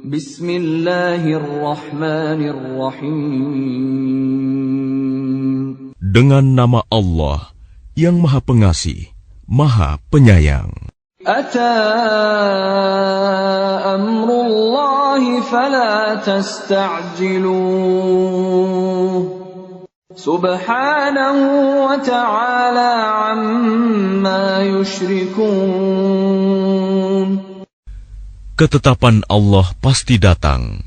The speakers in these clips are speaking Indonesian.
Bismillahirrahmanirrahim. Dengan nama Allah yang Maha Pengasih, Maha Penyayang. Ata amrullahi fala tasta'jiluh. Subhanahu wa ta'ala amma yushrikun. Ketetapan Allah pasti datang,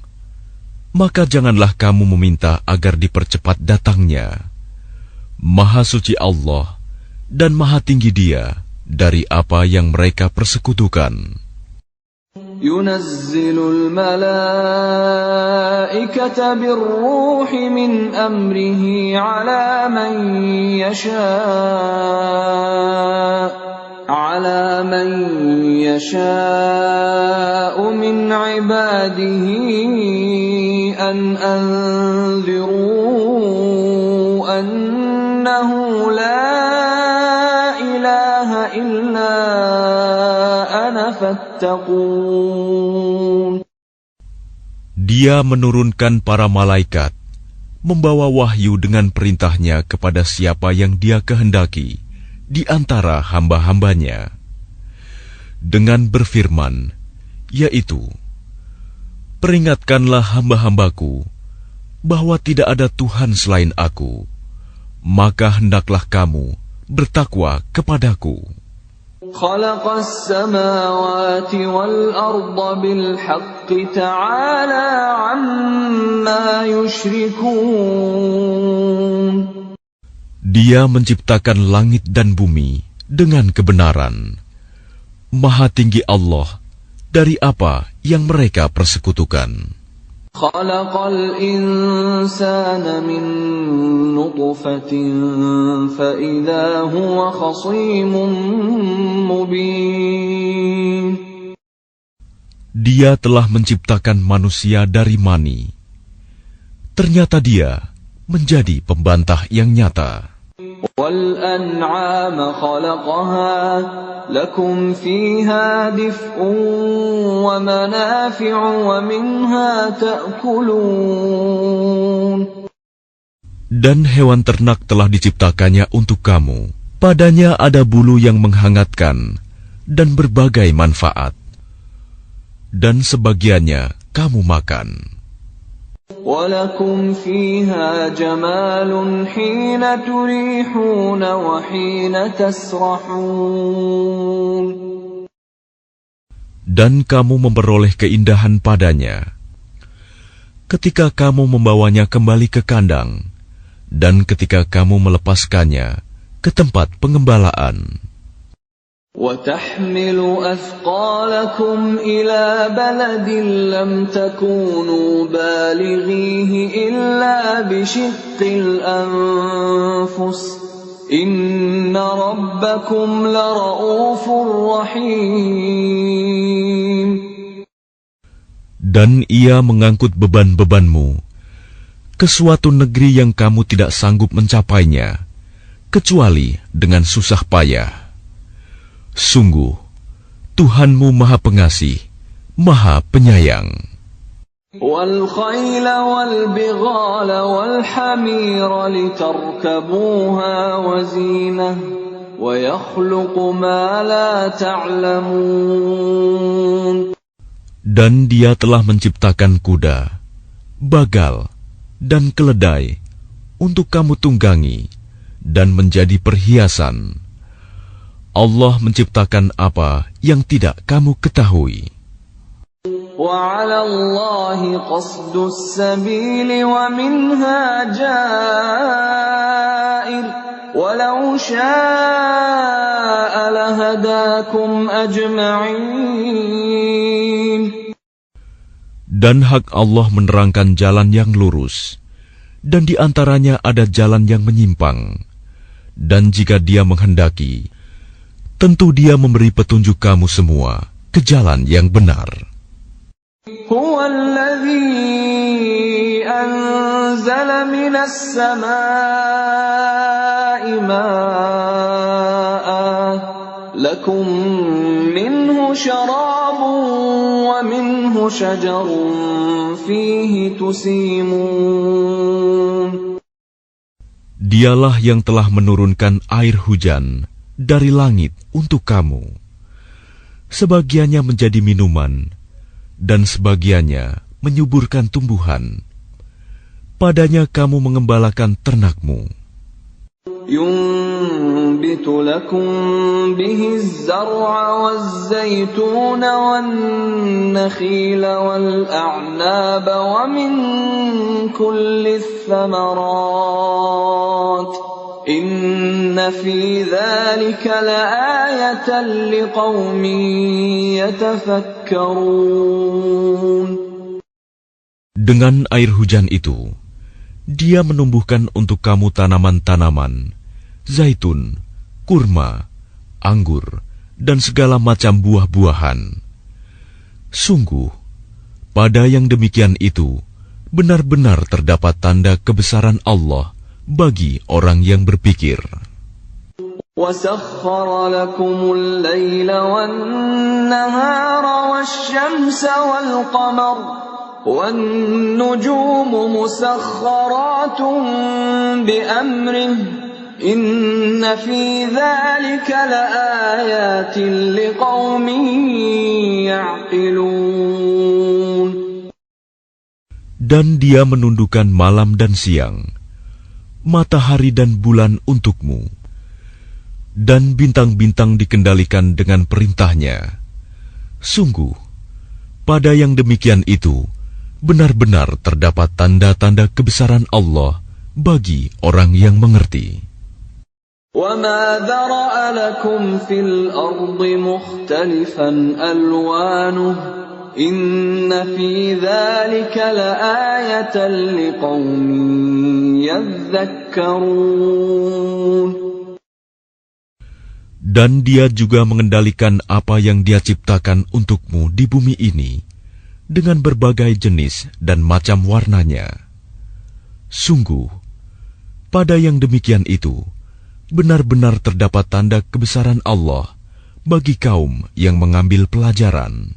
maka janganlah kamu meminta agar dipercepat datangnya. Maha suci Allah dan maha tinggi Dia dari apa yang mereka persekutukan. Yunazzilul malaikata birruhi min amrihi ala man yasha'u min ibadihi an anziru annahu la ilaha illa ana fattaqun. Dia menurunkan para malaikat, membawa wahyu dengan perintahnya kepada siapa yang Dia kehendaki di antara hamba-hambanya, dengan berfirman, yaitu, peringatkanlah hamba-hambaku bahwa tidak ada Tuhan selain Aku, maka hendaklah kamu bertakwa kepadaku. Khalaqas samawati wal arda bil haqqi ta'ala amma yushrikun. Dia menciptakan langit dan bumi dengan kebenaran. Maha tinggi Allah dari apa yang mereka persekutukan. Khalaqal insana min nutfatin fa idza huwa khasimun mubin. Dia telah menciptakan manusia dari mani. Ternyata dia menjadi pembantah yang nyata. Wal an'ama khalaqaha lakum fiha dif'un wa manafi'u wa minha ta'kulun. Dan hewan ternak telah diciptakannya untuk kamu. Padanya ada bulu yang menghangatkan dan berbagai manfaat. Dan sebagiannya kamu makan. وَلَكُمْ فِيهَا جَمَالٌ حِينَ تُرِيحُونَ وَحِينَ تَسْرَحُونَ. Dan kamu memperoleh keindahan padanya ketika kamu membawanya kembali ke kandang dan ketika kamu melepaskannya ke tempat pengembalaan. وَتَحْمِلُ أَثْقَالَكُمْ إِلَى بَلَدٍ لَّمْ تَكُونُوا بَالِغِيهِ إِلَّا بِشِقِّ الْأَنفُسِ إِنَّ رَبَّكُمْ لَرَءُوفٌ رَّحِيمٌ. Dan ia mengangkut beban-bebanmu ke suatu negeri yang kamu tidak sanggup mencapainya, kecuali dengan susah payah. Sungguh, Tuhanmu Maha Pengasih, Maha Penyayang. وَالْخَيْلَ وَالْبِغَالَ وَالْحَمِيرَ لِتَرْكَبُوهَا وَزِينَةً وَيَخْلُقُ مَا لَا تَعْلَمُونَ. Dan Dia telah menciptakan kuda, bagal, dan keledai untuk kamu tunggangi dan menjadi perhiasan. Allah menciptakan apa yang tidak kamu ketahui. وَعَلَى اللَّهِ قَصْدُ السَّبِيلِ وَمِنْهَا جَائِرٌ وَلَوْ شَاءَ لَهَدَاكُمْ أَجْمَعِينَ. Dan hak Allah menerangkan jalan yang lurus, dan di antaranya ada jalan yang menyimpang. Dan jika Dia menghendaki, tentu Dia memberi petunjuk kamu semua ke jalan yang benar. Huwa alladhi anzala minas samaa'i maa'an lakum minhu syarabun wa minhu شجر فيه تسيمون. Dialah yang telah menurunkan air hujan dari langit untuk kamu. Sebagiannya menjadi minuman, dan sebagiannya menyuburkan tumbuhan. Padanya kamu mengembalakan ternakmu. ينبت لكم به الزرع والزيتون والنخيل والأعناب ومن كل الثمرات إن في ذلك لآية لقوم يتفكرون. Dengan air hujan itu, Dia menumbuhkan untuk kamu tanaman-tanaman, zaitun, kurma, anggur, dan segala macam buah-buahan. Sungguh, pada yang demikian itu, benar-benar terdapat tanda kebesaran Allah bagi orang yang berpikir. وَسَخَّرَ لَكُمُ اللَّيْلَ وَالنَّهَارَ وَالشَّمْسَ وَالْقَمَرَ وَالنُّجُومُ مُسَخَّرَاتٌ بِأَمْرِهِ إِنَّ فِي ذَلِكَ لَآيَاتٍ لِقَوْمٍ يَعْقِلُونَ. Dan Dia menundukkan malam dan siang, matahari dan bulan untukmu, dan bintang-bintang dikendalikan dengan perintahnya. Sungguh, pada yang demikian itu, benar-benar terdapat tanda-tanda kebesaran Allah bagi orang yang mengerti. وَمَا ذَرَأَ لَكُمْ فِي الْأَرْضِ مُخْتَلِفًا أَلْوَانُهُ إِنَّ فِي ذَلِكَ لَآيَةً لِقَوْمٍ يَذَّكَّرُونَ. Dan Dia juga mengendalikan apa yang Dia ciptakan untukmu di bumi ini dengan berbagai jenis dan macam warnanya. Sungguh, pada yang demikian itu, benar-benar terdapat tanda kebesaran Allah bagi kaum yang mengambil pelajaran.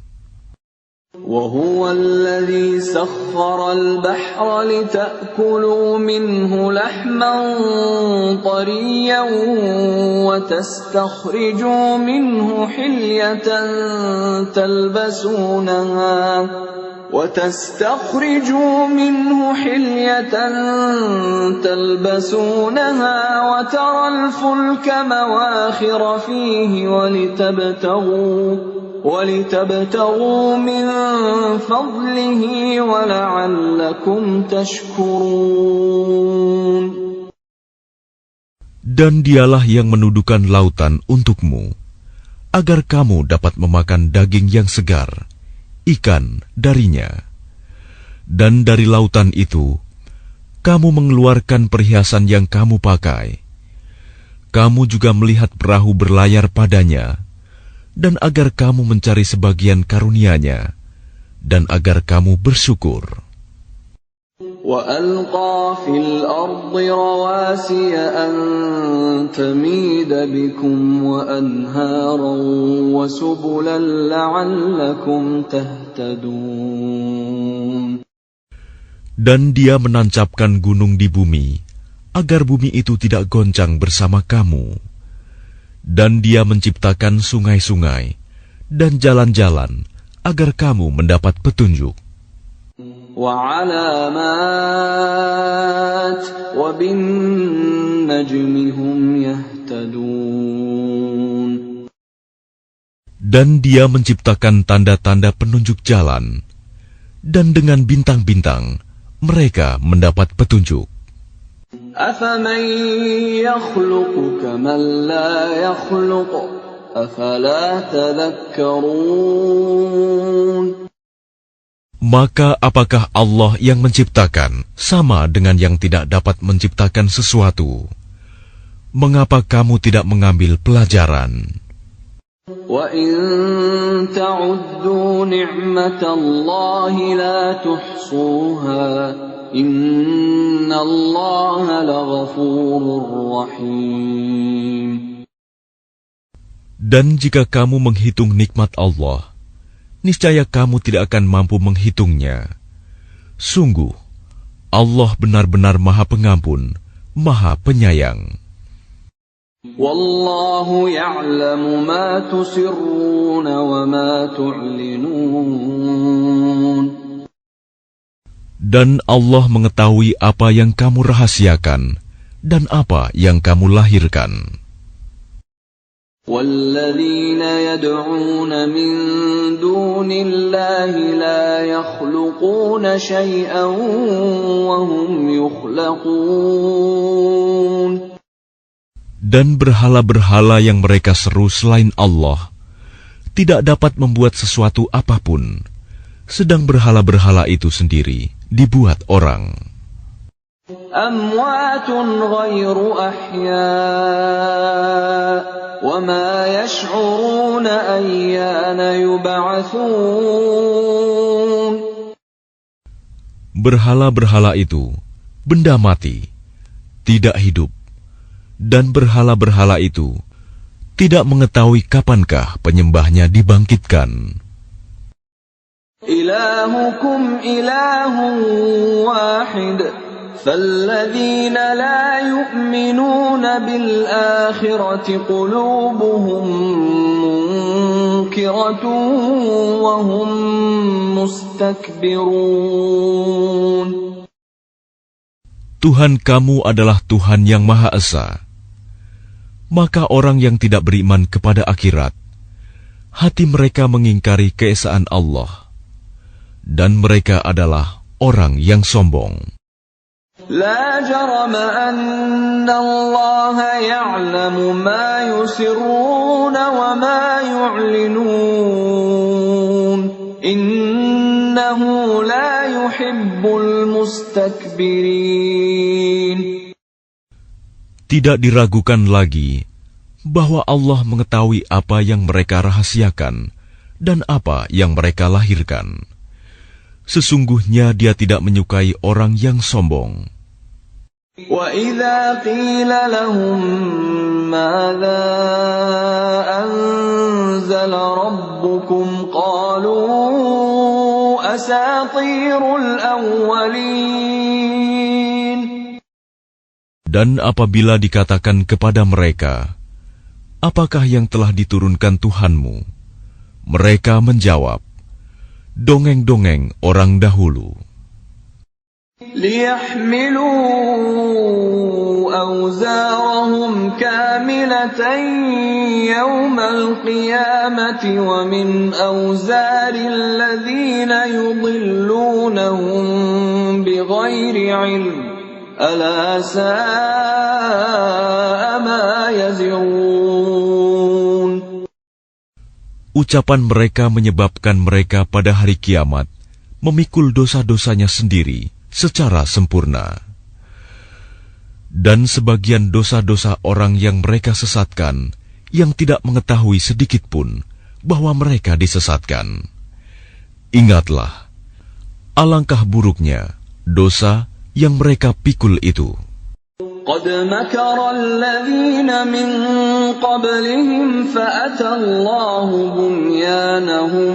وَهُوَ الَّذِي سَخَّرَ الْبَحْرَ لِتَأْكُلُوا مِنْهُ لَحْمًا طَرِيًّا وَتَسْتَخْرِجُوا مِنْهُ حِلْيَةً تلبسونها وترى الفلك مواخر فيه ولتبتغوا من فضله ولعلكم تشكرون. Dan Dialah yang menundukkan lautan untukmu, agar kamu dapat memakan daging yang segar, ikan darinya. Dan dari lautan itu, kamu mengeluarkan perhiasan yang kamu pakai. Kamu juga melihat perahu berlayar padanya, dan agar kamu mencari sebagian karunia-Nya, dan agar kamu bersyukur. وَأَلْقَى فِي الْأَرْضِ رَوَاسِيَ أَن تَمِيدَ بِكُمْ وَأَنْهَارًا وَسُبُلًا لَعَلَّكُمْ تَهْتَدُونَ. Dan Dia menancapkan gunung di bumi, agar bumi itu tidak goncang bersama kamu. Dan Dia menciptakan sungai-sungai dan jalan-jalan, agar kamu mendapat petunjuk. وَعَلَامَاتٍ وَبِالنَّجْمِ هُمْ يَهْتَدُونَ. Dan Dia menciptakan tanda-tanda penunjuk jalan, dan dengan bintang-bintang mereka mendapat petunjuk. أَفَمَن يَخْلُقُ كَمَن لَّا يَخْلُقُ أَفَلَا تَذَكَّرُونَ. Maka apakah Allah yang menciptakan sama dengan yang tidak dapat menciptakan sesuatu? Mengapa kamu tidak mengambil pelajaran? وَإِن تَعُدُّوا نِعْمَةَ اللَّهِ لَا تُحْصُوهَا إِنَّ اللَّهَ لَغَفُورٌ رَّحِيمٌ. Dan jika kamu menghitung nikmat Allah, niscaya kamu tidak akan mampu menghitungnya. Sungguh, Allah benar-benar Maha Pengampun, Maha Penyayang. Wallahu ya'lamu ma tusirruna wa ma tu'linun. Dan Allah mengetahui apa yang kamu rahasiakan dan apa yang kamu lahirkan. وَالَّذِينَ يَدْعُونَ مِن دُونِ اللَّهِ لَا يَخْلُقُونَ شَيْئًا وَهُمْ يُخْلَقُونَ. Dan berhala-berhala yang mereka seru selain Allah tidak dapat membuat sesuatu apapun, sedang berhala-berhala itu sendiri dibuat orang. أَمْوَاتٌ غَيْرُ أَحْيَاءٍ وَمَا يَشْعُرُونَ أَيَّانَ يُبْعَثُونَ. Berhala-berhala itu benda mati, tidak hidup, dan berhala-berhala itu tidak mengetahui kapankah penyembahnya dibangkitkan. إِلَٰهُكُمْ إِلَٰهٌ وَاحِدٌ فَالَّذِينَ لَا يُؤْمِنُونَ بِالْآخِرَةِ قُلُوبُهُم مُّنكِرَةٌ وَهُم مُّسْتَكْبِرُونَ. Tuhan kamu adalah Tuhan yang Maha Esa. Maka orang yang tidak beriman kepada akhirat, hati mereka mengingkari keesaan Allah, dan mereka adalah orang yang sombong. لا جرم أن الله يعلم ما يسرون وما يعلنون إنه لا يحب المستكبرين. Tidak diragukan lagi bahwa Allah mengetahui apa yang mereka rahasiakan dan apa yang mereka lahirkan. Sesungguhnya Dia tidak menyukai orang yang sombong. وَإِذَا قِيلَ لَهُم مَّاذَا أَنزَلَ رَبُّكُمْ قَالُوا أَسَاطِيرُ الْأَوَّلِينَ. Dan apabila dikatakan kepada mereka, apakah yang telah diturunkan Tuhanmu? Mereka menjawab, dongeng-dongeng orang dahulu. لِيَحْمِلُوا أَوْزَارَهُمْ كَامِلَةً يَوْمَ الْقِيَامَةِ وَمِنْ أَوْزَارِ الَّذِينَ يُضِلُّونَهُم بِغَيْرِ عِلْمٍ أَلَا سَاءَ مَا يَزِرُونَ. Ucapan mereka menyebabkan mereka pada hari kiamat memikul dosa-dosanya sendiri secara sempurna. Dan sebagian dosa-dosa orang yang mereka sesatkan, yang tidak mengetahui sedikit pun bahwa mereka disesatkan. Ingatlah, alangkah buruknya dosa yang mereka pikul itu. قد مكر الذين من قبلهم فأتى الله بنيانهم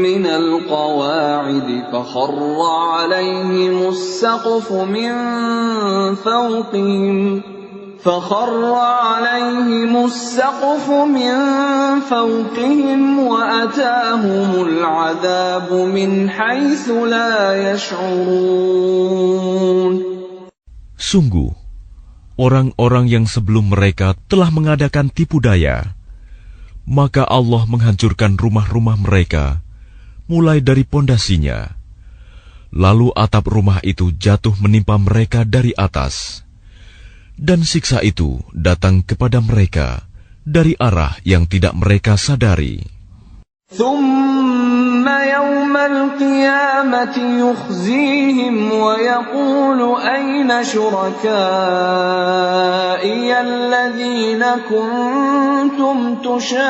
من القواعد فخر عليهم السقف من فوقهم وأتاهم العذاب من حيث لا يشعرون. Sungguh, orang-orang yang sebelum mereka telah mengadakan tipu daya, maka Allah menghancurkan rumah-rumah mereka, mulai dari pondasinya. Lalu atap rumah itu jatuh menimpa mereka dari atas, dan siksa itu datang kepada mereka dari arah yang tidak mereka sadari. ثم يوم القيامة يخزيهم ويقول أين شركائي الذين كنتم تشاقون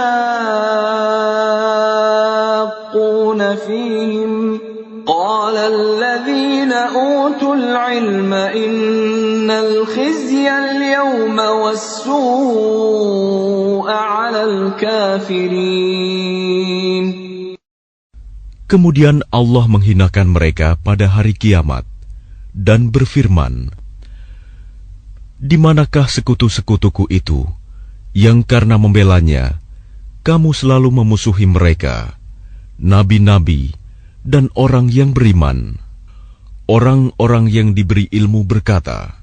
فيهم قال الذين أوتوا العلم إن الخزي اليوم والسوء على الكافرين. Kemudian Allah menghinakan mereka pada hari kiamat dan berfirman, "Di manakah sekutu-sekutuku itu yang karena membelanya kamu selalu memusuhi mereka, nabi-nabi dan orang yang beriman?" Orang-orang yang diberi ilmu berkata,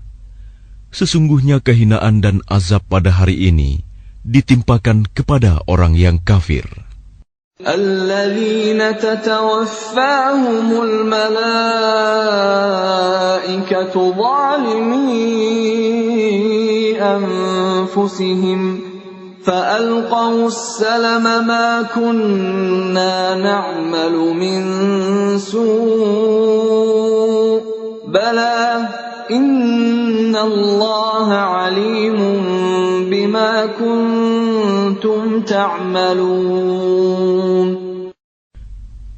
"Sesungguhnya kehinaan dan azab pada hari ini ditimpakan kepada orang yang kafir." الذين تتوفاهم الملائكة ظالمي أنفسهم فألقوا السلم ما كنا نعمل من سوء بلى إن الله عليم بما كنتم تعملون.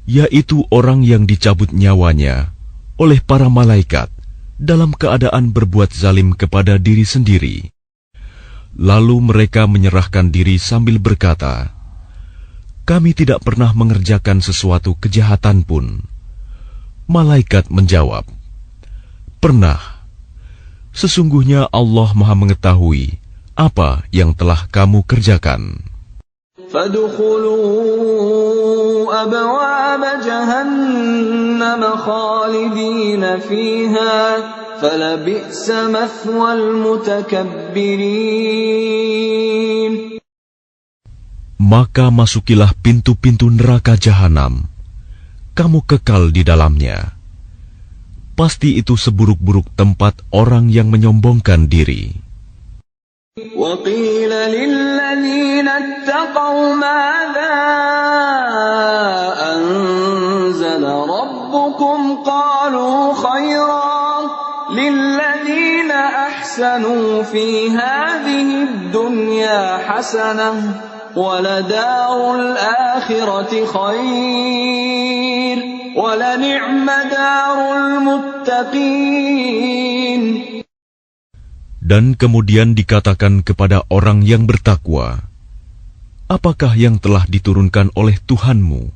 Yaitu orang yang dicabut nyawanya oleh para malaikat dalam keadaan berbuat zalim kepada diri sendiri. Lalu mereka menyerahkan diri sambil berkata, "Kami tidak pernah mengerjakan sesuatu kejahatan pun." Malaikat menjawab, "Pernah. Sesungguhnya Allah Maha mengetahui apa yang telah kamu kerjakan." فادخلوا أبواب جهنم خالدين فيها فلبئس مثوى المتكبرين. Maka masukilah pintu-pintu neraka jahanam. Kamu kekal di dalamnya. Pasti itu seburuk-buruk tempat orang yang menyombongkan diri. وقيل للذين اتقوا ماذا أنزل ربكم قالوا خيرا للذين أحسنوا في هذه الدنيا حسنة ولدار الآخرة خير ولنعم دار المتقين. Dan kemudian dikatakan kepada orang yang bertakwa, "Apakah yang telah diturunkan oleh Tuhanmu?"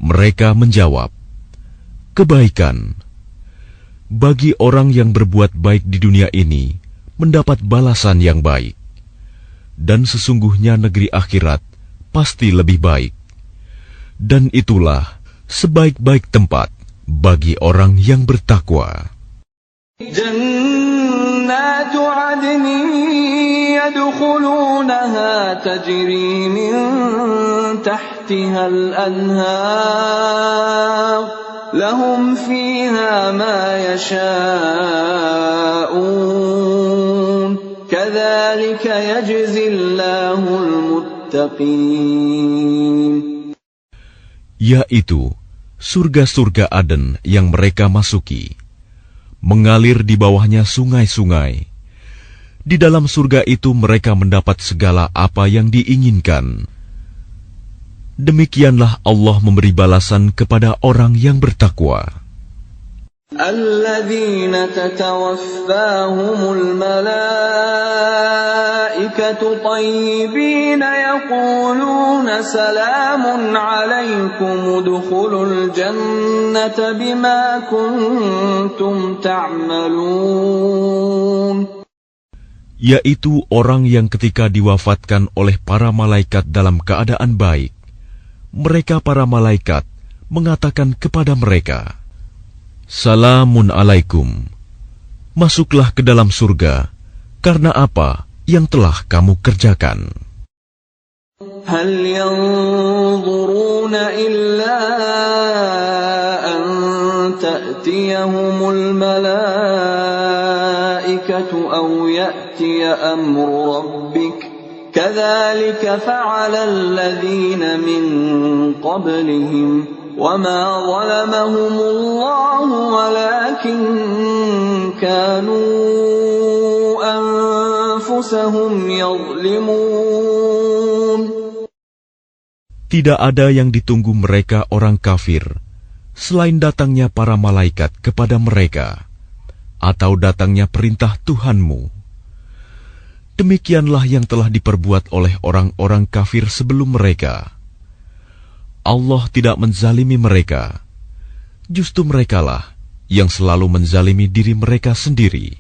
Mereka menjawab, "Kebaikan. Bagi orang yang berbuat baik di dunia ini, mendapat balasan yang baik. Dan sesungguhnya negeri akhirat pasti lebih baik. Dan itulah sebaik-baik tempat bagi orang yang bertakwa." جنات عدن يدخلونها تجري من تحتها الأنهار لهم فيها ما يشاءون كذلك يجزي الله المتقين. Yaitu surga-surga Aden yang mereka masuki. Mengalir di bawahnya sungai-sungai. Di dalam surga itu mereka mendapat segala apa yang diinginkan. Demikianlah Allah memberi balasan kepada orang yang bertakwa. الذين تتوفاهم الملائكة طيبين يقولون سلام عليكم ادخلوا الجنة بما كنتم تعملون. Yaitu orang yang ketika diwafatkan oleh para malaikat dalam keadaan baik, mereka para malaikat mengatakan kepada mereka, "Salamun alaikum, masuklah ke dalam surga, karena apa yang telah kamu kerjakan." هل ينظرون إلا أن تأتيهم الملائكة أو يأتي أمر ربك كذلك فعل الذين من قبلهم وما ظلمهم الله ولكن كانوا أنفسهم يظلمون. Tidak ada yang ditunggu mereka orang kafir selain datangnya para malaikat kepada mereka atau datangnya perintah Tuhanmu. Demikianlah yang telah diperbuat oleh orang-orang kafir sebelum mereka. Allah tidak menzalimi mereka. Justru merekalah yang selalu menzalimi diri mereka sendiri.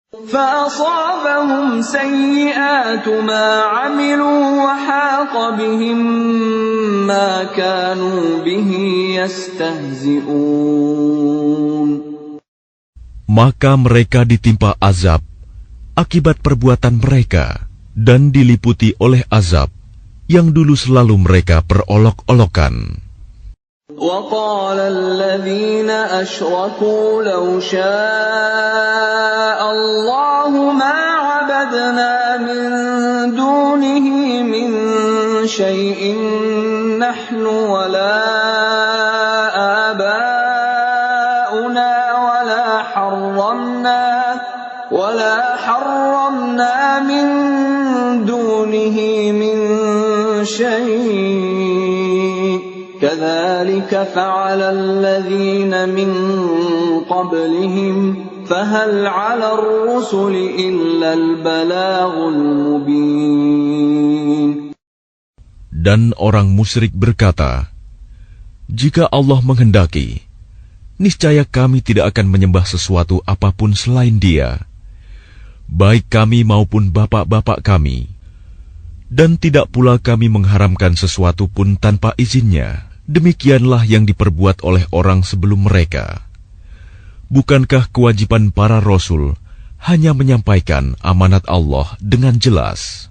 فَأَصَابَهُمْ سَيِّئَاتُ مَا عَمِلُوا وَحَاقَ بِهِم مَّا كَانُوا بِهِ يَسْتَهْزِئُونَ. Maka mereka ditimpa azab akibat perbuatan mereka dan diliputi oleh azab yang dulu selalu mereka perolok-olokan. وَقَالَ الَّذِينَ أَشْرَكُوا لَوْ شَاءَ اللَّهُ مَا عَبَدْنَا مِن دُونِهِ مِن شَيْءٍ نَّحْنُ وَلَا آبَاؤُنَا وَلَا حَرَّمْنَا مِن دُونِهِ مِن شَيْءٍ كَذَلِكَ فَعَلَ الَّذِينَ مِن قَبْلِهِمْ فَهَلْ عَلَى الرُّسُلِ إِلَّا الْبَلَاغُ الْمُبِينُ. Dan orang musyrik berkata, jika Allah menghendaki, niscaya kami tidak akan menyembah sesuatu apapun selain Dia, baik kami maupun bapak-bapak kami, dan tidak pula kami mengharamkan sesuatu pun tanpa izinnya. Demikianlah yang diperbuat oleh orang sebelum mereka. Bukankah kewajiban para rasul hanya menyampaikan amanat Allah dengan jelas?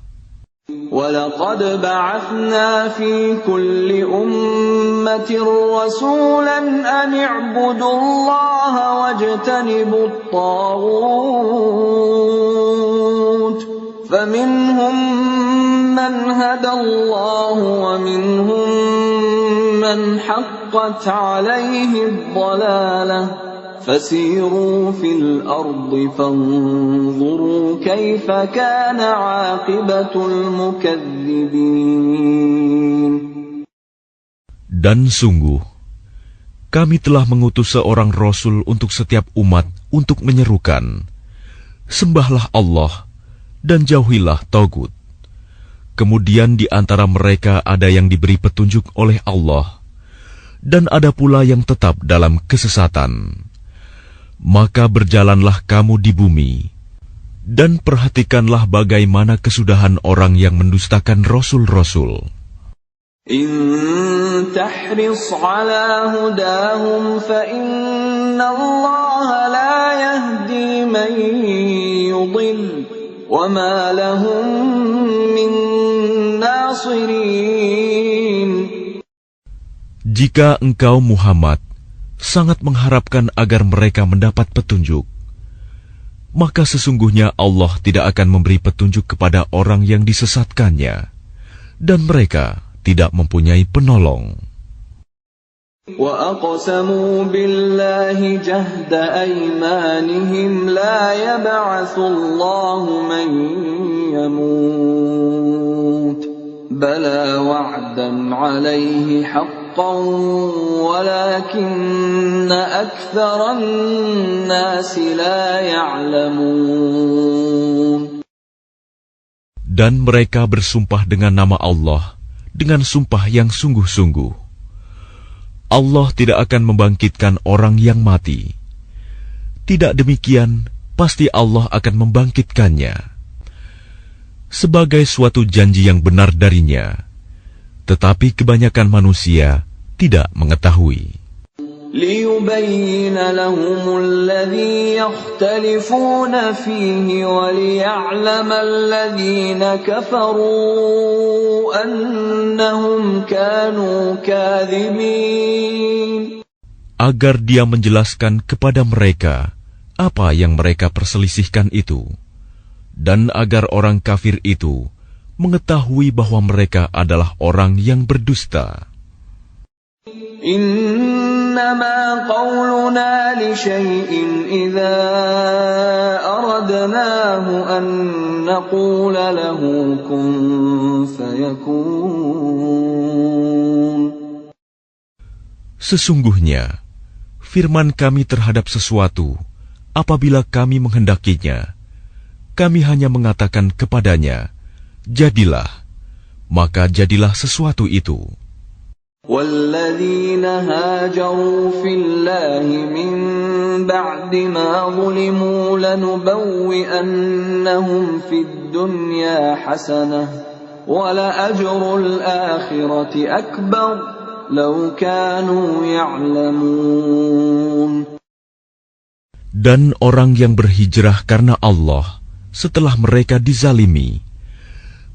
وَلَقَدْ بَعَثْنَا فِي كُلِّ أُمَّةٍ رَّسُولًا أَنِ اعْبُدُوا اللَّهَ وَاجْتَنِبُوا الطَّاغُوتَ فَمِنْهُم مَّنْ هَدَى اللَّهُ وَمِنْهُم مَّنْ حَقَّتْ عَلَيْهِ الضَّلَالَةُ فَسِيرُوا فِي الْأَرْضِ فَانظُرُوا كَيْفَ كَانَ عَاقِبَةُ الْمُكَذِّبِينَ. Dan sungguh, kami telah mengutus seorang Rasul untuk setiap umat untuk menyerukan, sembahlah Allah dan jauhilah Tagut. Kemudian di antara mereka ada yang diberi petunjuk oleh Allah, dan ada pula yang tetap dalam kesesatan. Maka berjalanlah kamu di bumi, dan perhatikanlah bagaimana kesudahan orang yang mendustakan Rasul-Rasul. إن تحرص على هداهم فإن الله لا يهدي من يضل وما لهم من ناصرين. Jika engkau Muhammad sangat mengharapkan agar mereka mendapat petunjuk, maka sesungguhnya Allah tidak akan memberi petunjuk kepada orang yang disesatkannya, dan mereka tidak mempunyai penolong. وَأَقْسَمُوا بِاللَّهِ جَهْدَ أَيْمَانِهِمْ لَا يَبْعَثُ اللَّهُ مَن يَمُوتُ بَلَى وَعْدًا عَلَيْهِ حَقًّا وَلَكِنَّ أَكْثَرَ النَّاسِ لَا يَعْلَمُونَ. Dan mereka bersumpah dengan nama Allah dengan sumpah yang sungguh-sungguh. Allah tidak akan membangkitkan orang yang mati. Tidak demikian, pasti Allah akan membangkitkannya sebagai suatu janji yang benar darinya. Tetapi kebanyakan manusia tidak mengetahui. لِيُبَيِّنَ لَهُمُ الَّذِي يَخْتَلِفُونَ فِيهِ وَلِيَعْلَمَ الَّذِينَ كَفَرُوا أَنَّهُمْ كَانُوا كَاذِبِينَ. Agar Dia menjelaskan kepada mereka apa yang mereka perselisihkan itu, dan agar orang kafir itu mengetahui bahwa mereka adalah orang yang berdusta. إنما قولنا لشيء إذا أردناه أن نقول له كن فيكون. Sesungguhnya, firman kami terhadap sesuatu, apabila kami menghendakinya, kami hanya mengatakan kepadanya, jadilah, maka jadilah sesuatu itu. والذين هاجروا في الله من بعد ما ظلموا لنبوئنهم في الدنيا حسنة ولأجر الآخرة أكبر لو كانوا يعلمون. Dan orang yang berhijrah karena Allah setelah mereka dizalimi,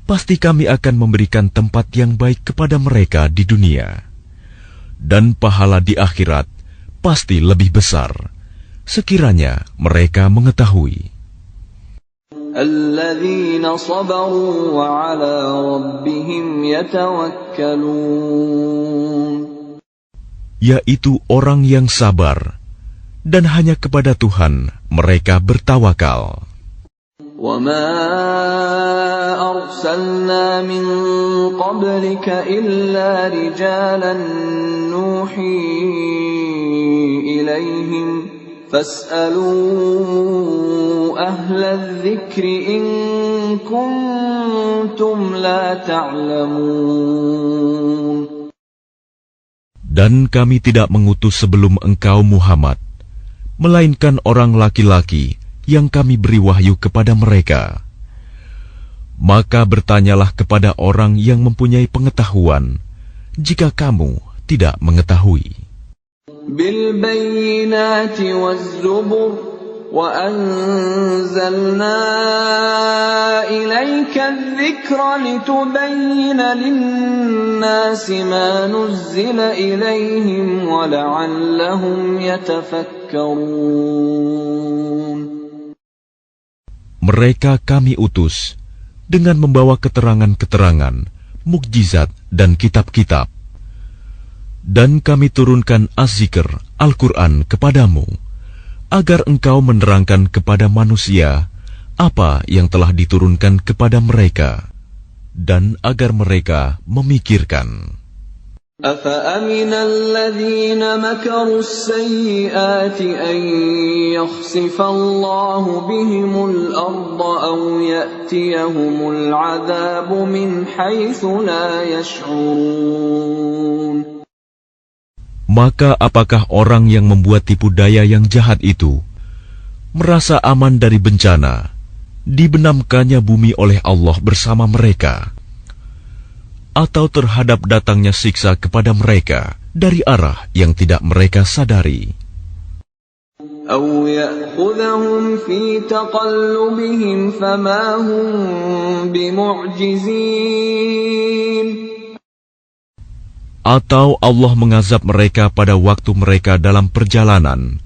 pasti kami akan memberikan tempat yang baik kepada mereka di dunia. Dan pahala di akhirat pasti lebih besar, sekiranya mereka mengetahui. Alladzina sabaru wa ala rabbihim yatawakkalun. Yaitu orang yang sabar, dan hanya kepada Tuhan mereka bertawakal. وَمَا أَرْسَلْنَا مِن قَبْلِكَ إِلَّا رِجَالًا نُوحِي إِلَيْهِمْ فَاسْأَلُوا أَهْلَ الذِّكْرِ إِن كُنتُمْ لَا تَعْلَمُونَ. Dan kami tidak mengutus sebelum engkau Muhammad, melainkan orang laki-laki yang kami beri wahyu kepada mereka. Maka bertanyalah kepada orang yang mempunyai pengetahuan, jika kamu tidak mengetahui. Bil bayyinati waz-zubur wa anzalna ilaika adh-dhikra litubayyina lin-nasi ma nuzzila ilaihim wa la'allahum yatafakkarun. Mereka kami utus dengan membawa keterangan-keterangan, mukjizat dan kitab-kitab. Dan kami turunkan Az-Zikr, Al-Quran kepadamu, agar engkau menerangkan kepada manusia apa yang telah diturunkan kepada mereka, dan agar mereka memikirkan. أَفَأَمِنَ الَّذِينَ مَكَرُوا السَّيِّئَاتِ أَن يَخْسِفَ اللَّهُ بِهِمُ الْأَرْضَ أَوْ يَأْتِيَهُمُ الْعَذَابُ مِنْ حَيْثُ لَا يَشْعُرُونَ. Maka apakah orang yang membuat tipu daya yang jahat itu merasa aman dari bencana, dibenamkannya bumi oleh Allah bersama mereka, atau terhadap datangnya siksa kepada mereka dari arah yang tidak mereka sadari? أَوْ يَأْخُذَهُمْ فِي تَقَلُّبِهِمْ فَمَا هُمْ بِمُعْجِزِينَ. Atau Allah mengazab mereka pada waktu mereka dalam perjalanan,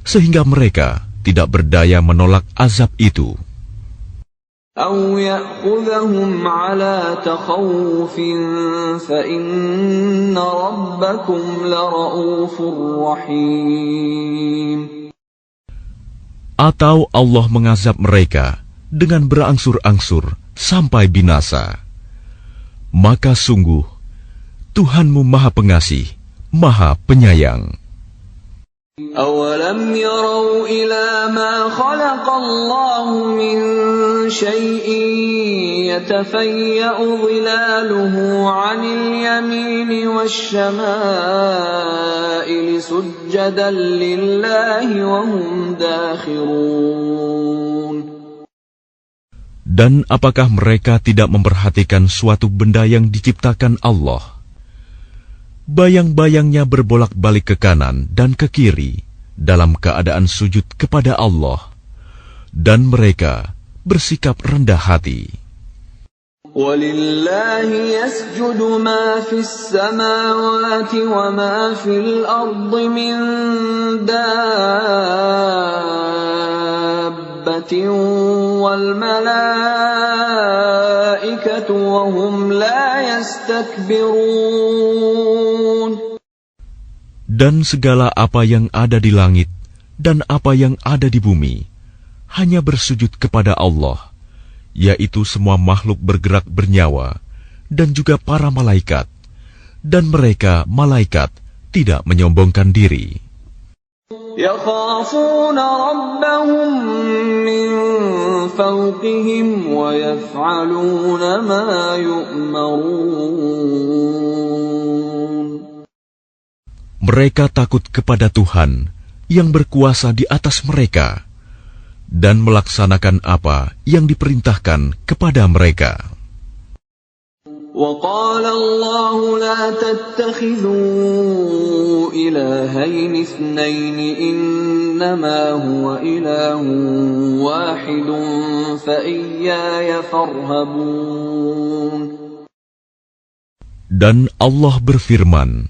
sehingga mereka tidak berdaya menolak azab itu. أَوْ يَأْخُذَهُمْ عَلَى تَخَوُّفٍ فَإِنَّ رَبَّكُمْ لَرَءُوفٌ رَحِيمٌ. Atau Allah mengazab mereka dengan berangsur-angsur sampai binasa. Maka sungguh Tuhanmu Maha Pengasih, Maha Penyayang. أَوَلَمْ يَرَوْا إِلَى مَا خَلَقَ اللَّهُ مِنْ شَيْءٍ يَتَفَيَّأُ ظِلَالُهُ عَنِ الْيَمِينِ وَالشَّمَائِلِ سُجَّدًا لِلَّهِ وَهُمْ دَاخِرُونَ. Dan apakah mereka tidak memperhatikan suatu benda yang diciptakan Allah? Bayang-bayangnya berbolak-balik ke kanan dan ke kiri dalam keadaan sujud kepada Allah, dan mereka bersikap rendah hati. وَلِلَّهِ يَسْجُدُ مَا فِي السَّمَاوَاتِ وَمَا فِي الْأَرْضِ مِنْ دَابَّةٍ وَالْمَلَائِكَةُ وَهُمْ لَا يَسْتَكْبِرُونَ. Dan segala apa yang ada di langit dan apa yang ada di bumi hanya bersujud kepada Allah, yaitu semua makhluk bergerak bernyawa dan juga para malaikat, dan mereka malaikat tidak menyombongkan diri. يَخَافُونَ رَبَّهُم مِّن فَوْقِهِمْ وَيَفْعَلُونَ مَا يُؤْمَرُونَ. Mereka takut kepada Tuhan yang berkuasa di atas mereka dan melaksanakan apa yang diperintahkan kepada mereka. وقال الله لا تتخذوا إلهين اثنين إنما هو إله واحد فإياي فارهبون. Dan Allah berfirman,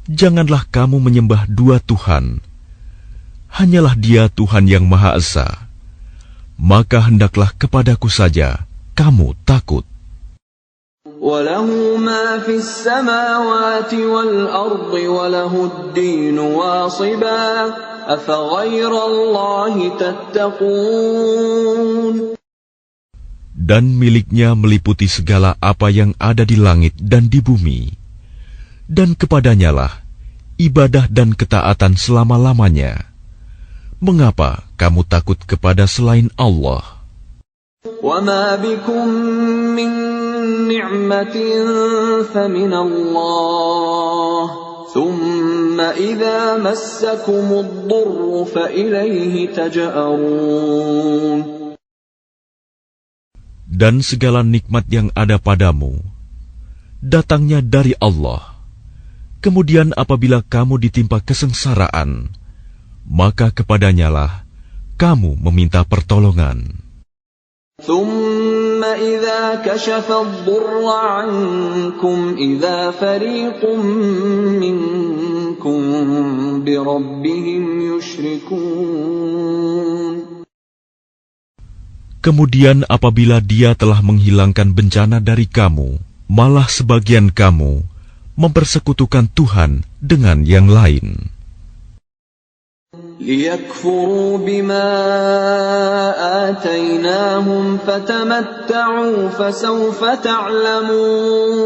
janganlah kamu menyembah dua Tuhan, hanyalah Dia Tuhan yang Maha Esa, maka hendaklah kepadaku saja kamu takut. وَلَهُ مَا فِي السَّمَاوَاتِ وَالْأَرْضِ وَلَهُ الدِّينُ وَاصِبًا أَفَغَيْرَ اللَّهِ تَتَّقُونَ. Dan miliknya meliputi segala apa yang ada di langit dan di bumi, dan kepadanyalah ibadah dan ketaatan selama-lamanya. Mengapa kamu takut kepada selain Allah? وَمَا بِكُم مِّن نِّعْمَةٍ فَمِنَ اللَّهِ ثُمَّ إِذَا مَسَّكُمُ الضُّرُّ فَإِلَيْهِ تَجْأَرُونَ. Dan segala nikmat yang ada padamu datangnya dari Allah. Kemudian apabila kamu ditimpa kesengsaraan, maka kepadanyalah kamu meminta pertolongan. ثُمَّ إِذَا كَشَفَ الضُّرَّ عَنكُمْ إِذَا فَرِيقٌ مِّنكُم بِرَبِّهِمْ يُشْرِكُونَ. Kemudian apabila Dia telah menghilangkan bencana dari kamu, malah sebagian kamu mempersekutukan Tuhan dengan yang lain. لِيَكْفُرُوا بِمَا آتَيْنَاهُمْ فَتَمَتَّعُوا فَسَوْفَ تَعْلَمُونَ.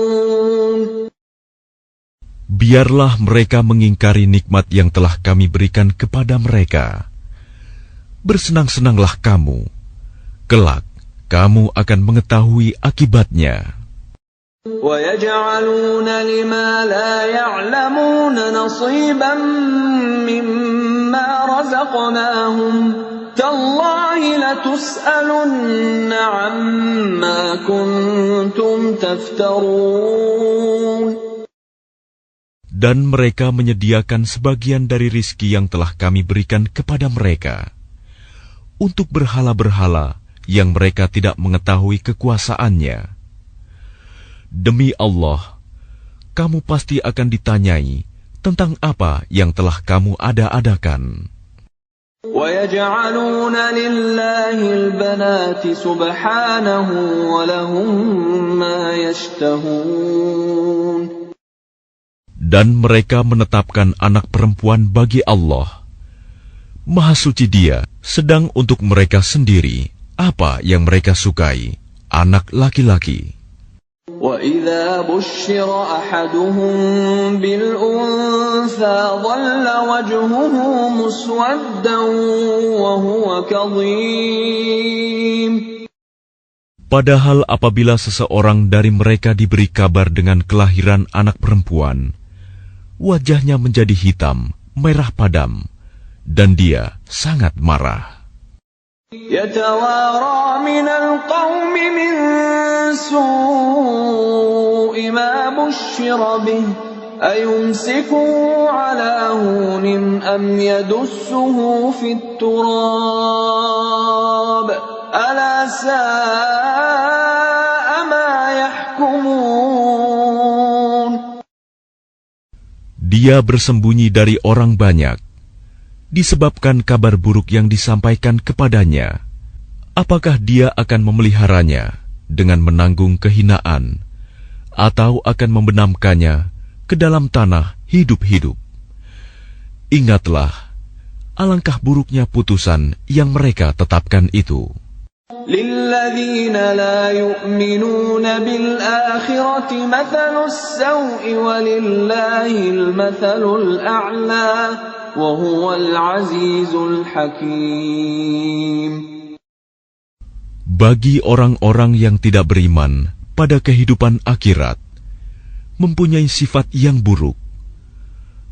Biarlah mereka mengingkari nikmat yang telah kami berikan kepada mereka. Bersenang-senanglah kamu, kelak kamu akan mengetahui akibatnya. وَيَجْعَلُونَ لِمَا لَا يَعْلَمُونَ نَصِيبًا مِّمَّا رَزَقْنَاهُمْ تَاللَّهِ لَتُسْأَلُنَّ عَمَّا كُنتُمْ تَفْتَرُونَ. Dan mereka menyediakan sebagian dari rizki yang telah kami berikan kepada mereka untuk berhala-berhala yang mereka tidak mengetahui kekuasaannya. Demi Allah, kamu pasti akan ditanyai tentang apa yang telah kamu ada-adakan. وَيَجْعَلُونَ لِلَّهِ الْبَنَاتِ سُبْحَانَهُ وَلَهُم مَّا يَشْتَهُونَ. Dan mereka menetapkan anak perempuan bagi Allah. Maha suci Dia, sedang untuk mereka sendiri apa yang mereka sukai, anak laki-laki. وَإِذَا بُشِّرَ أَحَدُهُم بِالْأُنثَىٰ ظَلَّ وَجْهُهُ مُسْوَدًّا وَهُوَ كَظِيمٌ. Padahal apabila seseorang dari mereka diberi kabar dengan kelahiran anak perempuan, wajahnya menjadi hitam, merah padam, dan dia sangat marah. يَتَوَارَىٰ مِنَ الْقَوْمِ مِن سُوءِ مَا بُشِّرَ بِهِ أَيُمْسِكُهُ عَلَىٰ هُونٍ أَمْ يَدُسُّهُ فِي التُّرَابِ أَلَا سَاءَ مَا يَحْكُمُونَ. Dia bersembunyi dari orang banyak disebabkan kabar buruk yang disampaikan kepadanya. Apakah dia akan memeliharanya dengan menanggung kehinaan, atau akan membenamkannya ke dalam tanah hidup-hidup? Ingatlah, alangkah buruknya putusan yang mereka tetapkan itu. لِلَّذِينَ لَا يُؤْمِنُونَ بِالْآخِرَةِ مَثَلُ السَّوْءِ وَلِلَّهِ الْمَثَلُ الْأَعْلَى وَهُوَ الْعَزِيزُ الْحَكِيمُ. Bagi orang-orang yang tidak beriman pada kehidupan akhirat, mempunyai sifat yang buruk,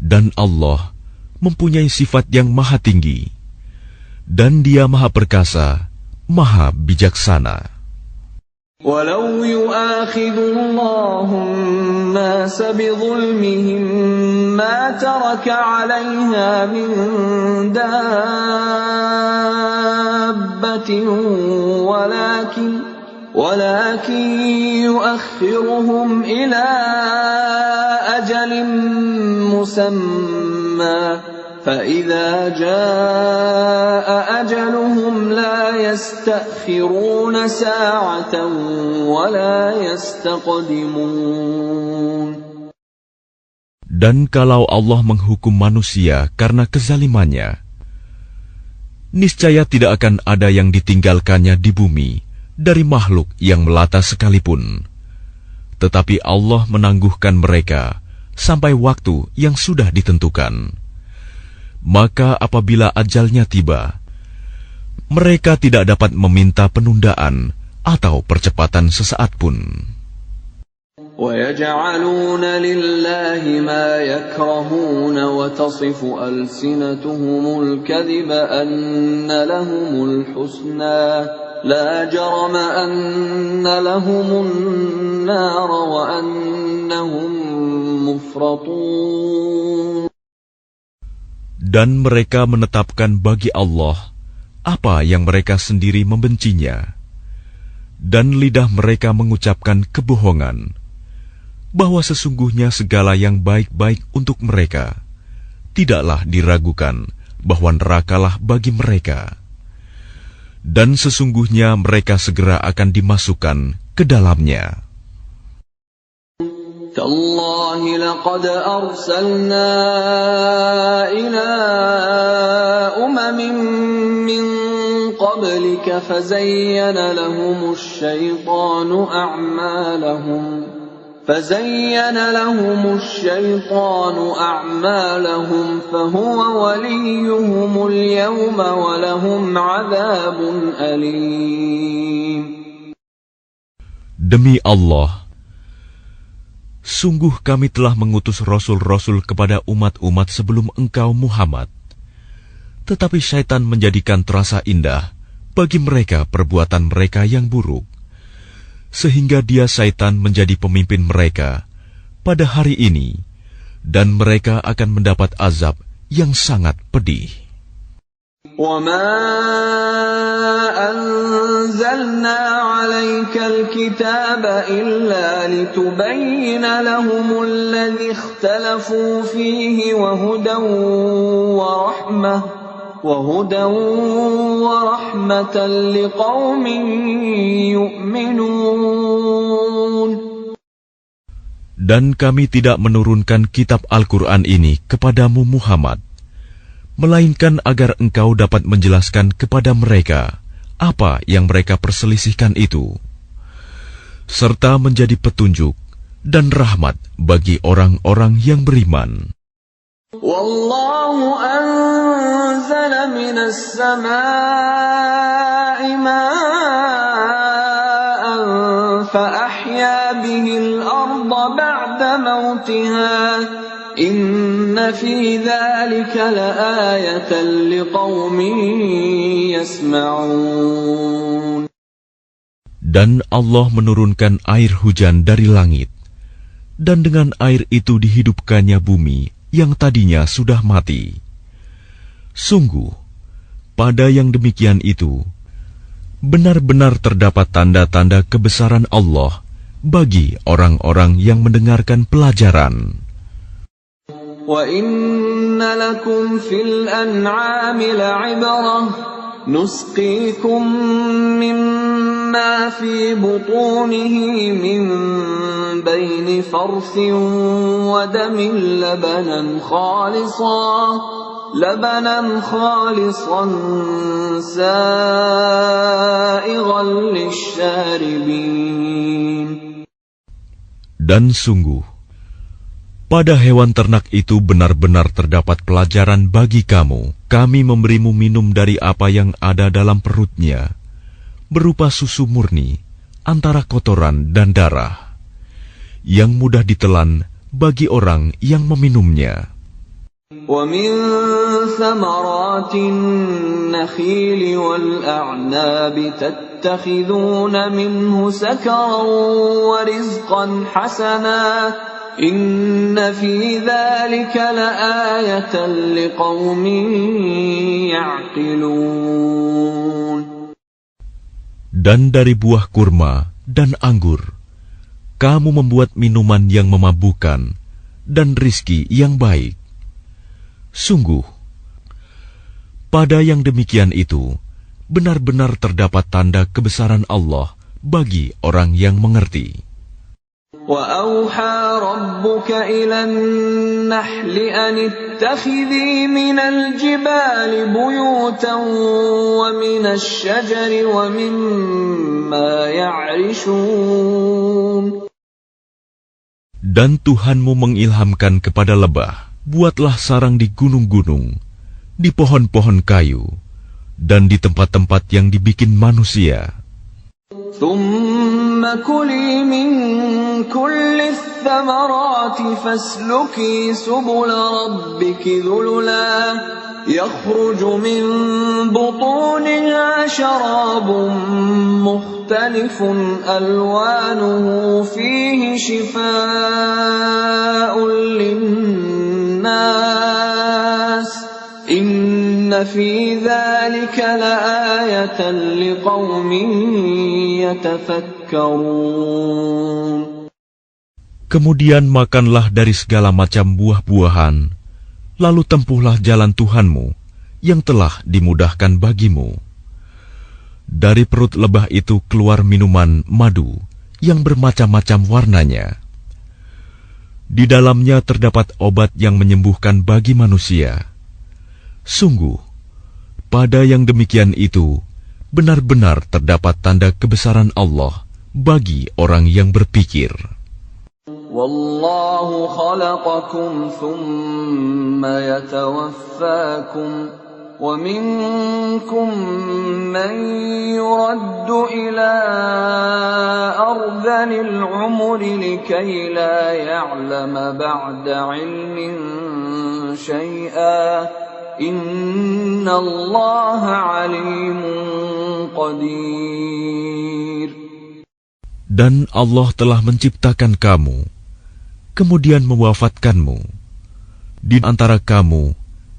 Dan Allah mempunyai sifat yang maha tinggi, dan Dia maha perkasa, maha bijaksana. وَلَوْ يُؤَاخِذُ اللَّهُ النَّاسَ بِظُلْمِهِمْ مَا تَرَكَ عَلَيْهَا مِنْ دَابَّةٍ وَلَكِنْ يُؤَخِّرُهُمْ إِلَى أَجَلٍ مُّسَمًّى فَإِذَا جَاءَ أَجَلُهُمْ لَا يَسْتَأْخِرُونَ سَاعَةً وَلَا يَسْتَقْدِمُونَ. Dan kalau Allah menghukum manusia karena kezalimannya, niscaya tidak akan ada yang ditinggalkannya di bumi dari makhluk yang melata sekalipun. Tetapi Allah menangguhkan mereka sampai waktu yang sudah ditentukan. Maka apabila ajalnya tiba, mereka tidak dapat meminta penundaan atau percepatan sesaat pun. وَيَجْعَلُونَ لِلَّهِ مَا يَكْرَهُونَ وَتَصِفُ أَلْسِنَتُهُمُ الْكَذِبَ أَنَّ لَهُمُ الْحُسْنَى لَا جَرَمَ أَنَّ لَهُمُ النَّارَ وَأَنَّهُمْ مُفْرَطُونَ. Dan mereka menetapkan bagi Allah apa yang mereka sendiri membencinya, dan lidah mereka mengucapkan kebohongan, bahwa sesungguhnya segala yang baik-baik untuk mereka, tidaklah diragukan bahwa nerakalah bagi mereka. Dan sesungguhnya mereka segera akan dimasukkan ke dalamnya. تَاللَّهِ لَقَدْ أَرْسَلْنَا إِلَىٰ أُمَمٍ مِّن قَبْلِكَ فَزَيَّنَ لَهُمُ الشَّيْطَانُ أَعْمَالَهُمْ فَهُوَ وَلِيُّهُمُ الْيَوْمَ وَلَهُمْ عَذَابٌ أَلِيمٌ. Demi Allah, sungguh kami telah mengutus rasul-rasul kepada umat-umat sebelum engkau Muhammad. Tetapi syaitan menjadikan terasa indah bagi mereka perbuatan mereka yang buruk, sehingga dia syaitan menjadi pemimpin mereka pada hari ini, dan mereka akan mendapat azab yang sangat pedih. وَمَا أَنزَلْنَا عَلَيْكَ الْكِتَابَ إِلَّا لِتُبَيِّنَ لَهُمُ الَّذِي اخْتَلَفُوا فِيهِ وَهُدًى وَرَحْمَةً لِقَوْمٍ يُؤْمِنُونَ. Dan kami tidak menurunkan kitab Al-Quran ini kepadamu Muhammad, melainkan agar engkau dapat menjelaskan kepada mereka apa yang mereka perselisihkan itu, serta menjadi petunjuk dan rahmat bagi orang-orang yang beriman. Wallahu anzala minas samaa'i ma'an fa ahya bihil arda ba'da mautiha inna fi dzalika laayatan liqaumin yasma'un. Dan Allah menurunkan air hujan dari langit, dan dengan air itu dihidupkannya bumi yang tadinya sudah mati. Sungguh, pada yang demikian itu, benar-benar terdapat tanda-tanda kebesaran Allah bagi orang-orang yang mendengarkan pelajaran. Wa inna lakum fil an'ami la'ibrah nusqikum mimma fi butunihi min bayni farthin wa damin labanan khalisan sa'igan lisyaribin. Dan sungguh, pada hewan ternak itu benar-benar terdapat pelajaran bagi kamu. Kami memberimu minum dari apa yang ada dalam perutnya, berupa susu murni, antara kotoran dan darah, yang mudah ditelan bagi orang yang meminumnya. وَمِن ثَمَرَاتِ النَّخِيلِ وَالْأَعْنَابِ تَتَّخِذُونَ مِنْهُ سَكَرًا وَرِزْقًا حَسَنًا إِنَّ فِي ذَلِكَ لَآيَةً لِقَوْمٍ يَعْقِلُونَ. Dan dari buah kurma dan anggur, kamu membuat minuman yang memabukkan dan rizki yang baik. Sungguh, pada yang demikian itu, benar-benar terdapat tanda kebesaran Allah bagi orang yang mengerti. وَأَوْحَى رَبُّكَ إِلَى النَّحْلِ أَنِ اتَّخِذِي مِنَ الْجِبَالِ بُيُوتًا وَمِنَ الشَّجَرِ وَمِمَّا يَعْرِشُونَ. Dan Tuhanmu mengilhamkan kepada lebah, buatlah sarang di gunung-gunung, di pohon-pohon kayu, dan di tempat-tempat yang dibikin manusia. ثُمَّ كُلِي مِن كُلِّ الثَّمَرَاتِ فَاسْلُكِي سُبُلَ رَبِّكِ ذُلُلًا يَخْرُجُ مِن بُطُونِهَا شَرَابٌ مُّخْتَلِفٌ أَلْوَانُهُ فِيهِ شِفَاءٌ لِّلنَّاسِ إِنَّ فِي ذَلِكَ لَآيَةً لِقَوْمٍ يَتَفَكَّرُونَ. Kemudian makanlah dari segala macam buah-buahan, lalu tempuhlah jalan Tuhanmu yang telah dimudahkan bagimu. Dari perut lebah itu keluar minuman madu yang bermacam-macam warnanya. Di dalamnya terdapat obat yang menyembuhkan bagi manusia. Sungguh, pada yang demikian itu, benar-benar terdapat tanda kebesaran Allah bagi orang yang berpikir. وَاللَّهُ خَلَقَكُمْ ثُمَّ يَتَوَفَّاكُمْ وَمِنكُم مَّن يُرَدُّ إِلَىٰ أَرْذَلِ الْعُمُرِ لِكَيْ لَا يَعْلَمَ بَعْدَ عِلْمٍ شَيْئًا إِنَّ اللَّهَ عَلِيمٌ قَدِيرٌ. Dan Allah telah menciptakan kamu, kemudian mewafatkanmu. Di antara kamu,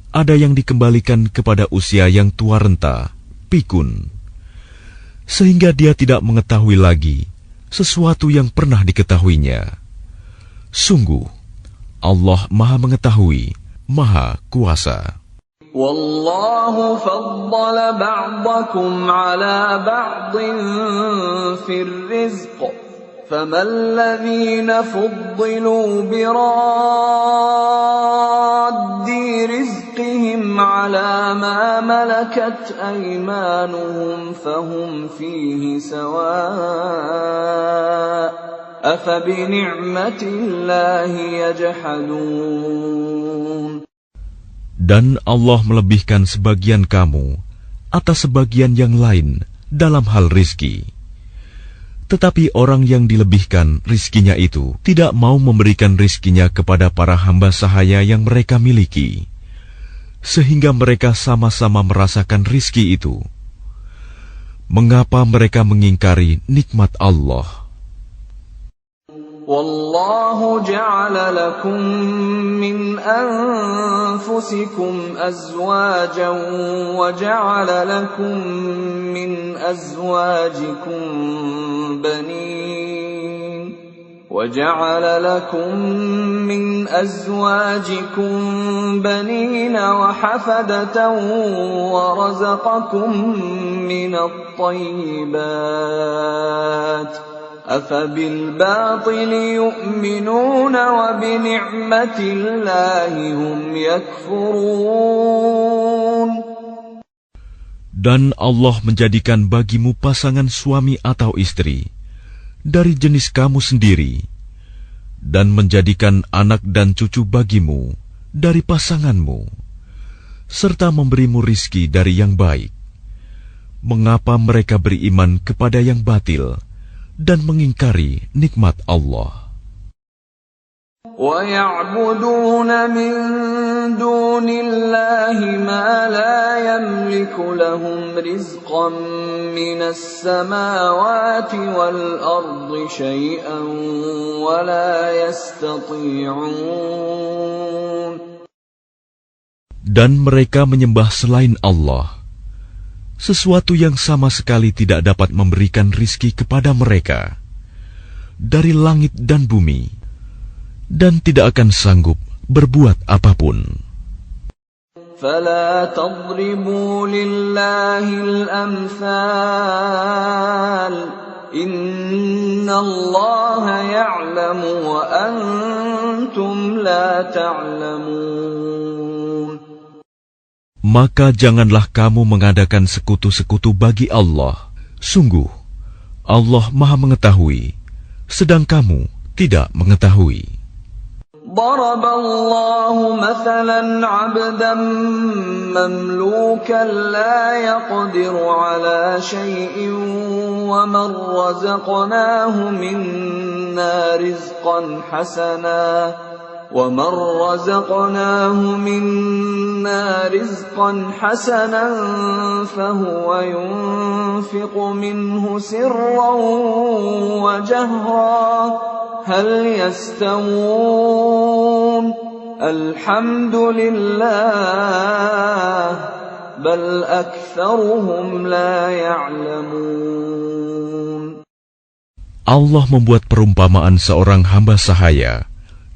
ada yang dikembalikan kepada usia yang tua renta, pikun, sehingga dia tidak mengetahui lagi sesuatu yang pernah diketahuinya. Sungguh, Allah Maha Mengetahui, Maha Kuasa. وَاللَّهُ فَضَّلَ بَعْضَكُمْ عَلَى بَعْضٍ فِي الرِّزْقِ فَمَا الَّذِينَ فُضِّلُوا بِرَادِّ رِزْقِهِمْ عَلَى مَا مَلَكَتْ أَيْمَانُهُمْ فَهُمْ فِيهِ سَوَاءٌ أَفَبِنِعْمَةِ اللَّهِ يَجْحَدُونَ. Dan Allah melebihkan sebagian kamu atas sebagian yang lain dalam hal rizki. Tetapi orang yang dilebihkan rizkinya itu tidak mau memberikan rizkinya kepada para hamba sahaya yang mereka miliki, sehingga mereka sama-sama merasakan rizki itu. Mengapa mereka mengingkari nikmat Allah? وَاللَّهُ جَعَلَ لَكُم مِّنْ أَنفُسِكُمْ أَزْوَاجًا وَجَعَلَ لَكُم مِّنْ أَزْوَاجِكُم بَنِينَ وَحَفَدَةً وَرَزَقَكُم مِّنَ الطَّيِّبَاتِ أَفَبِالْبَاطِلِ يُؤْمِنُونَ وَبِنِعْمَةِ اللَّهِ هُمْ يَكْفُرُونَ. Dan Allah menjadikan bagimu pasangan suami atau istri dari jenis kamu sendiri, dan menjadikan anak dan cucu bagimu dari pasanganmu, serta memberimu rizki dari yang baik. Mengapa mereka beriman kepada yang batil dan mengingkari nikmat Allah? وَيَعْبُدُونَ مِن دُونِ اللَّهِ مَا لَا يَمْلِكُ لَهُمْ رِزْقًا مِّنَ السَّمَاوَاتِ وَالْأَرْضِ شَيْئًا وَلَا يَسْتَطِيعُونَ. Dan mereka menyembah selain Allah sesuatu yang sama sekali tidak dapat memberikan rizki kepada mereka dari langit dan bumi, dan tidak akan sanggup berbuat apapun. فَلَا تَضْرِبُوا لِلَّهِ الْأَمْثَالَ إِنَّ اللَّهَ يَعْلَمُ وَأَنْتُمْ لَا تَعْلَمُونَ. Maka janganlah kamu mengadakan sekutu-sekutu bagi Allah. Sungguh, Allah Maha Mengetahui, sedang kamu tidak mengetahui. ضرب الله مثلا عبدا مملوكا لا يقدر على شيء ومن رزقناه منا رزقا حسنا فهو ينفق منه سرا وجهرا هل يستوون الحمد لله بل أكثرهم لا يعلمون. Allah membuat perumpamaan seorang hamba sahaya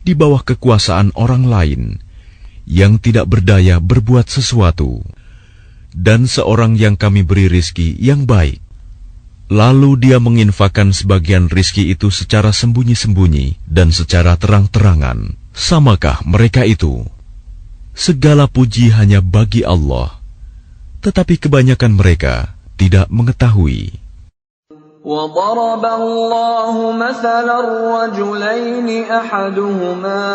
di bawah kekuasaan orang lain yang tidak berdaya berbuat sesuatu, dan seorang yang kami beri rizki yang baik. Lalu dia menginfakkan sebagian rizki itu secara sembunyi-sembunyi dan secara terang-terangan. Samakah mereka itu? Segala puji hanya bagi Allah, tetapi kebanyakan mereka tidak mengetahui. وَضَرَبَ اللَّهُ مَثَلًا رَّجُلَيْنِ أَحَدُهُمَا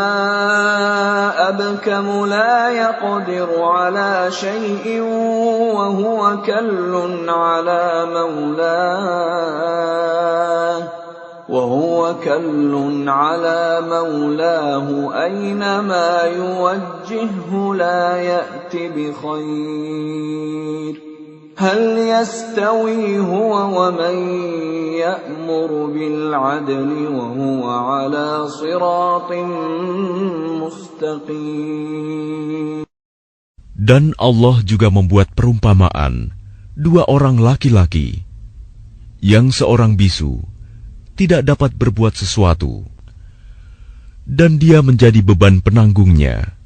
أَبْكَمُ لَا يَقْدِرُ عَلَىٰ شَيْءٍ وَهُوَ كَلٌّ عَلَىٰ مَوْلَاهُ أَيْنَمَا يُوَجِّههُّ لَا يَأْتِ بِخَيْرٍ هل يستوي هو ومن يأمر بالعدل وهو على صراط مستقيم. Dan Allah juga membuat perumpamaan dua orang laki-laki yang seorang bisu tidak dapat berbuat sesuatu dan dia menjadi beban penanggungnya.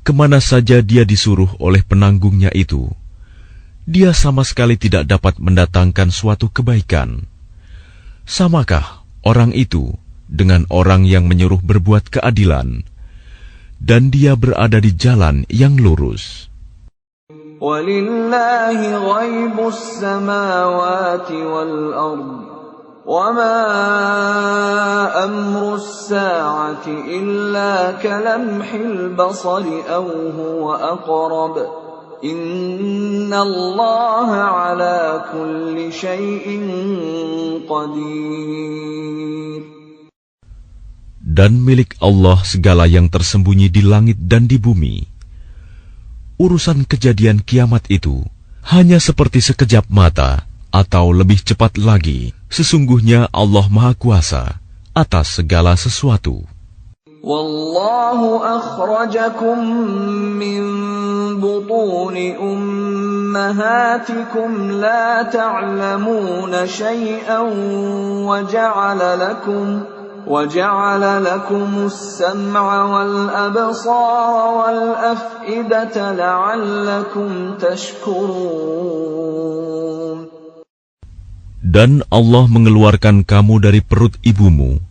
Kemana saja dia disuruh oleh penanggungnya itu, dia sama sekali tidak dapat mendatangkan suatu kebaikan. Samakah orang itu dengan orang yang menyuruh berbuat keadilan, dan dia berada di jalan yang lurus? وَلِلَّهِ غَيْبُ السَّمَاوَاتِ وَالْأَرْضِ وَمَا أَمْرُ السَّاعَةِ إِلَّا كَلَمْحِ الْبَصَرِ أَوْ هُوَ أَقْرَبُ إِنَّ اللَّهَ عَلَى كُلِّ شَيْءٍ قَدِيرٌ. Dan milik Allah segala yang tersembunyi di langit dan di bumi. Urusan kejadian kiamat itu hanya seperti sekejap mata atau lebih cepat lagi. Sesungguhnya Allah Maha Kuasa atas segala sesuatu. Wallahu akhrajakum min butuni ummahatikum la ta'lamuna shay'an وجعل لكم السمع والأبصار والأفئدة لعلكم تشكرون. Dan Allah mengeluarkan kamu dari perut ibumu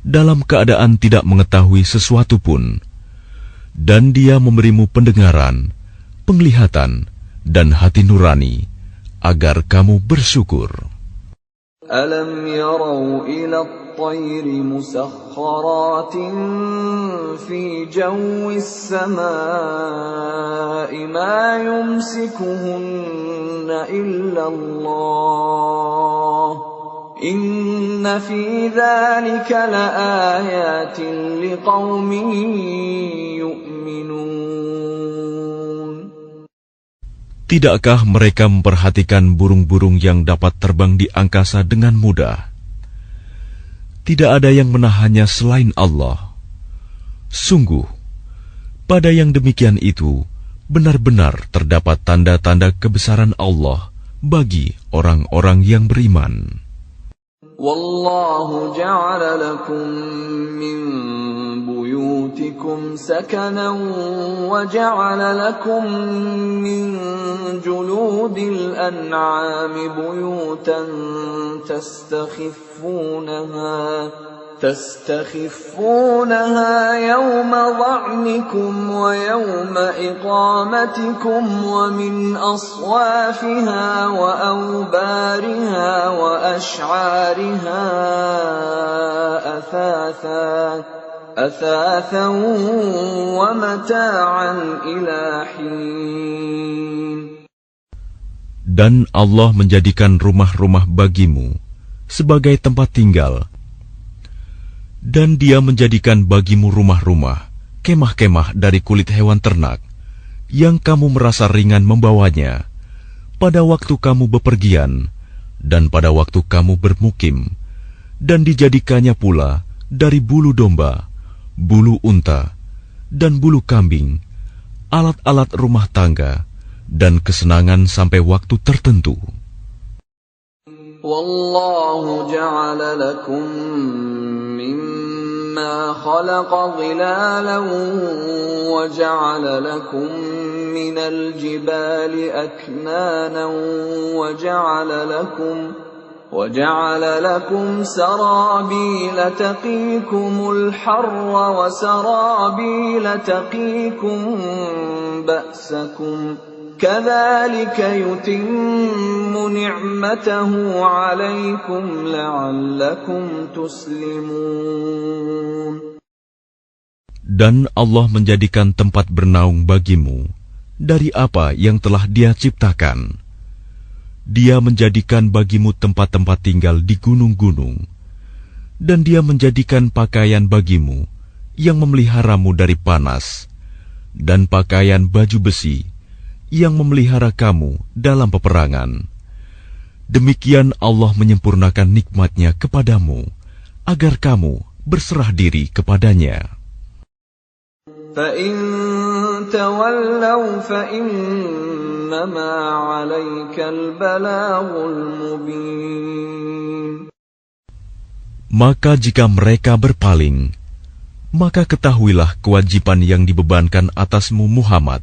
dalam keadaan tidak mengetahui sesuatu pun, dan Dia memberimu pendengaran, penglihatan, dan hati nurani agar kamu bersyukur. Alam yarau ila at-tayr musakhkharatin fi jawis samaa'i ma yumsikuhunna illa Allah إِنَّ فِي ذَلِكَ لَآيَاتٍ لِقَوْمٍ يُؤْمِنُونَ. Tidakkah mereka memperhatikan burung-burung yang dapat terbang di angkasa dengan mudah? Tidak ada yang menahannya selain Allah. Sungguh, pada yang demikian itu, benar-benar terdapat tanda-tanda kebesaran Allah bagi orang-orang yang beriman. وَاللَّهُ جَعَلَ لَكُم مِّن بُيُوتِكُمْ سَكَنًا وَجَعَلَ لَكُم مِّن جُلُودِ الْأَنْعَامِ بُيُوتًا تستخفونها يوم ظعنكم ويوم إقامتكم ومن أصوافها وأوبارها وأشعارها أثاثا ومتاعا إلى حين. Dan Allah menjadikan rumah-rumah bagimu sebagai tempat tinggal, dan Dia menjadikan bagimu rumah-rumah, kemah-kemah dari kulit hewan ternak, yang kamu merasa ringan membawanya, pada waktu kamu bepergian, dan pada waktu kamu bermukim, dan dijadikannya pula dari bulu domba, bulu unta, dan bulu kambing, alat-alat rumah tangga, dan kesenangan sampai waktu tertentu. Wallahu ja'ala lakum mimma khalaqa dhilalan wa ja'ala lakum minal jibali aknanan wa ja'ala lakum sarabila taqikumul harra wa sarabila taqikum ba'sakum كَذَلِكَ يُتِمُّ نِعْمَتَهُ عَلَيْكُمْ لَعَلَّكُمْ تُسْلِمُونَ. Dan Allah menjadikan tempat bernaung bagimu dari apa yang telah Dia ciptakan. Dia menjadikan bagimu tempat-tempat tinggal di gunung-gunung, dan Dia menjadikan pakaian bagimu yang memeliharamu dari panas, dan pakaian baju besi yang memelihara kamu dalam peperangan. Demikian Allah menyempurnakan nikmat-Nya kepadamu, agar kamu berserah diri kepadanya. فَإِن تَوَلَّوْا فَإِنَّمَا عَلَيْكَ الْبَلَاغُ الْمُبِينُ. Maka jika mereka berpaling, maka ketahuilah kewajiban yang dibebankan atasmu Muhammad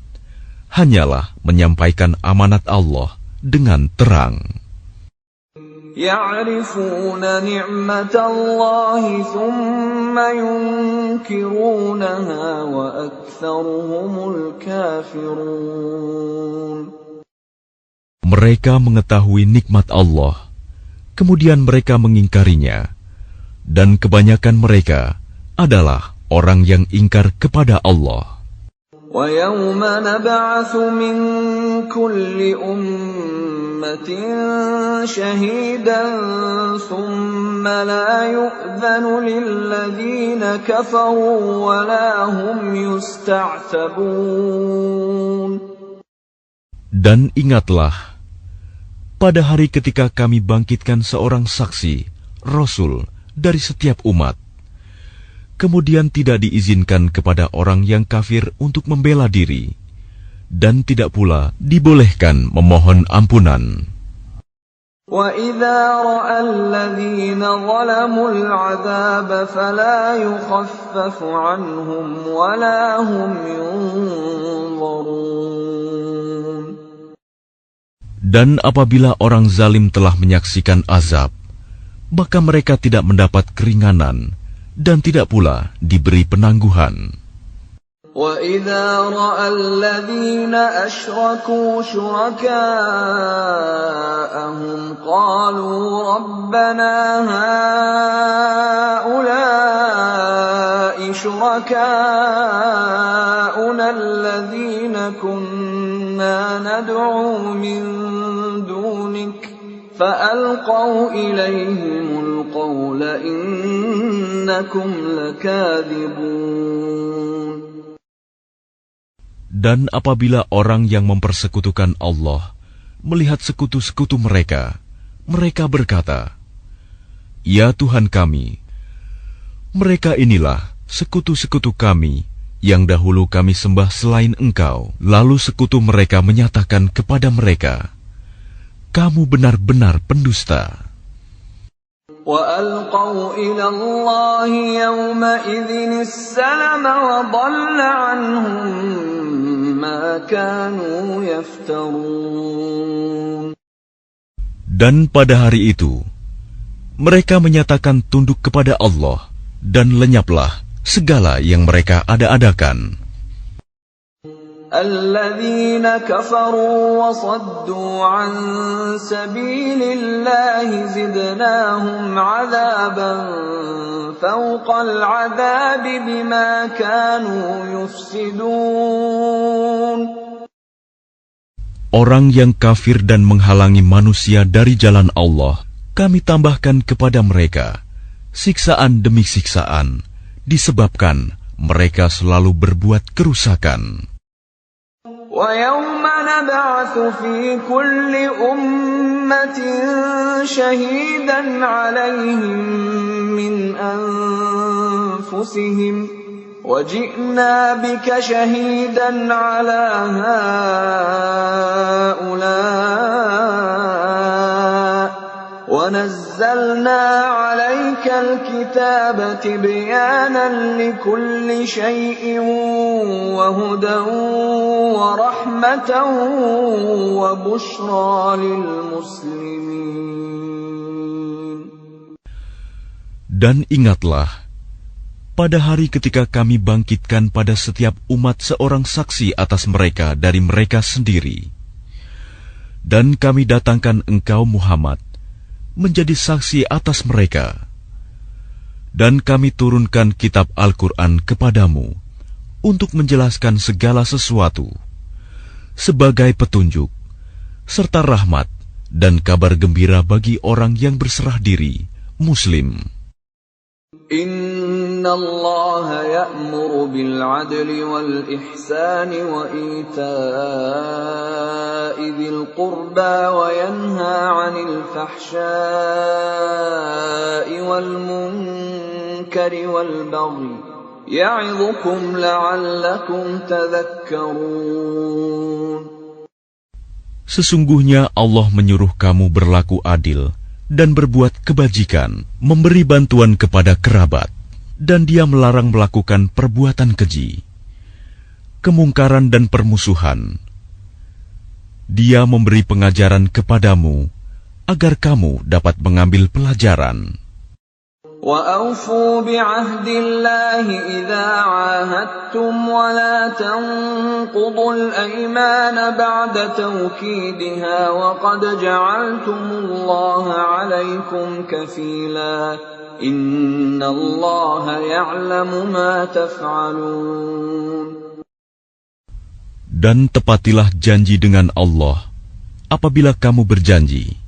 hanyalah menyampaikan amanat Allah dengan terang. Ya'rifuna ni'matallahi thumma yunkirunaha wa aktsaruhumul kafirun. Mereka mengetahui nikmat Allah, kemudian mereka mengingkarinya, dan kebanyakan mereka adalah orang yang ingkar kepada Allah. وَيَوْمَ نَبْعَثُ مِنْ كُلِّ أُمَّةٍ شَهِيدًا ثُمَّ لَا يُؤْذَنُ لِلَّذِينَ كَفَرُوا وَلَا هُمْ يُسْتَعْتَبُونَ. Dan ingatlah, pada hari ketika kami bangkitkan seorang saksi, Rasul dari setiap umat, kemudian tidak diizinkan kepada orang yang kafir untuk membela diri, dan tidak pula dibolehkan memohon ampunan. وَإِذَا رَأَى الَّذِينَ ظَلَمُوا الْعَذَابَ فَلَا يُخَفَّفُ عَنْهُمْ وَلَا هُمْ يُنظَرُونَ. Dan apabila orang zalim telah menyaksikan azab, maka mereka tidak mendapat keringanan dan tidak pula diberi penangguhan. وَإِذَا رَأَى الَّذِينَ أَشْرَكُوا شُرَكَاءَهُمْ قَالُوا رَبَّنَا هَؤُلَاءِ شُرَكَاؤُنَا الَّذِينَ كُنَّا نَدْعُو مِن دُونِكَ فألقوا إليهم القول إنكم لكاذبون. Dan apabila orang yang mempersekutukan Allah melihat sekutu-sekutu mereka, mereka berkata, "Ya Tuhan kami, mereka inilah sekutu-sekutu kami yang dahulu kami sembah selain Engkau." Lalu sekutu mereka menyatakan kepada mereka, "Kamu benar-benar pendusta." وَأَلْقَوْا إِلَى اللَّهِ يَوْمَئِذٍ السَّلَمَ وَضَلَّ عَنْهُمْ مَا كَانُوا يَفْتَرُونَ. Dan pada hari itu, mereka menyatakan tunduk kepada Allah, dan lenyaplah segala yang mereka ada-adakan. الَّذِينَ كَفَرُوا وَصَدُّوا عَن سَبِيلِ اللَّهِ زِدْنَاهُمْ عَذَابًا فَوْقَ الْعَذَابِ بِمَا كَانُوا يُفْسِدُونَ. Orang yang kafir dan menghalangi manusia dari jalan Allah, kami tambahkan kepada mereka siksaan demi siksaan, disebabkan mereka selalu berbuat kerusakan. وَيَوْمَ نَبْعَثُ فِي كُلِّ أُمَّةٍ شَهِيدًا عَلَيْهِمْ مِنْ أَنْفُسِهِمْ وَجِئْنَا بِكَ شَهِيدًا عَلَى هَؤُلَاءِ وَنَزَّلْنَا عَلَيْكَ الْكِتَابَ تِبْيَانًا لِكُلِّ شَيْءٍ وَهُدًى وَرَحْمَةً وَبُشْرَى لِلْمُسْلِمِينَ. Dan ingatlah, pada hari ketika kami bangkitkan pada setiap umat seorang saksi atas mereka dari mereka sendiri. Dan kami datangkan engkau Muhammad menjadi saksi atas mereka. Dan kami turunkan kitab Al-Quran kepadamu untuk menjelaskan segala sesuatu sebagai petunjuk, serta rahmat dan kabar gembira bagi orang yang berserah diri, Muslim. Inna Allah ya'muru bil 'adli wal ihsani wa ita'i dzil qurba wa yanha 'anil fahsya'i wal munkari wal baghi ya'idhukum la'allakum tadhakkarun. Sesungguhnya Allah menyuruh kamu berlaku adil dan berbuat kebajikan, memberi bantuan kepada kerabat, dan Dia melarang melakukan perbuatan keji, kemungkaran dan permusuhan. Dia memberi pengajaran kepadamu agar kamu dapat mengambil pelajaran. وَأَوْفُوا بِعَهْدِ اللَّهِ إِذَا عَاهَدتُّمْ وَلَا تَنقُضُوا الْأَيْمَانَ بَعْدَ تَوْكِيدِهَا وَقَدْ جَعَلْتُمُ اللَّهَ عَلَيْكُمْ كَفِيلًا إِنَّ اللَّهَ يَعْلَمُ مَا تَفْعَلُونَ. Dan tepatilah janji dengan Allah apabila kamu berjanji,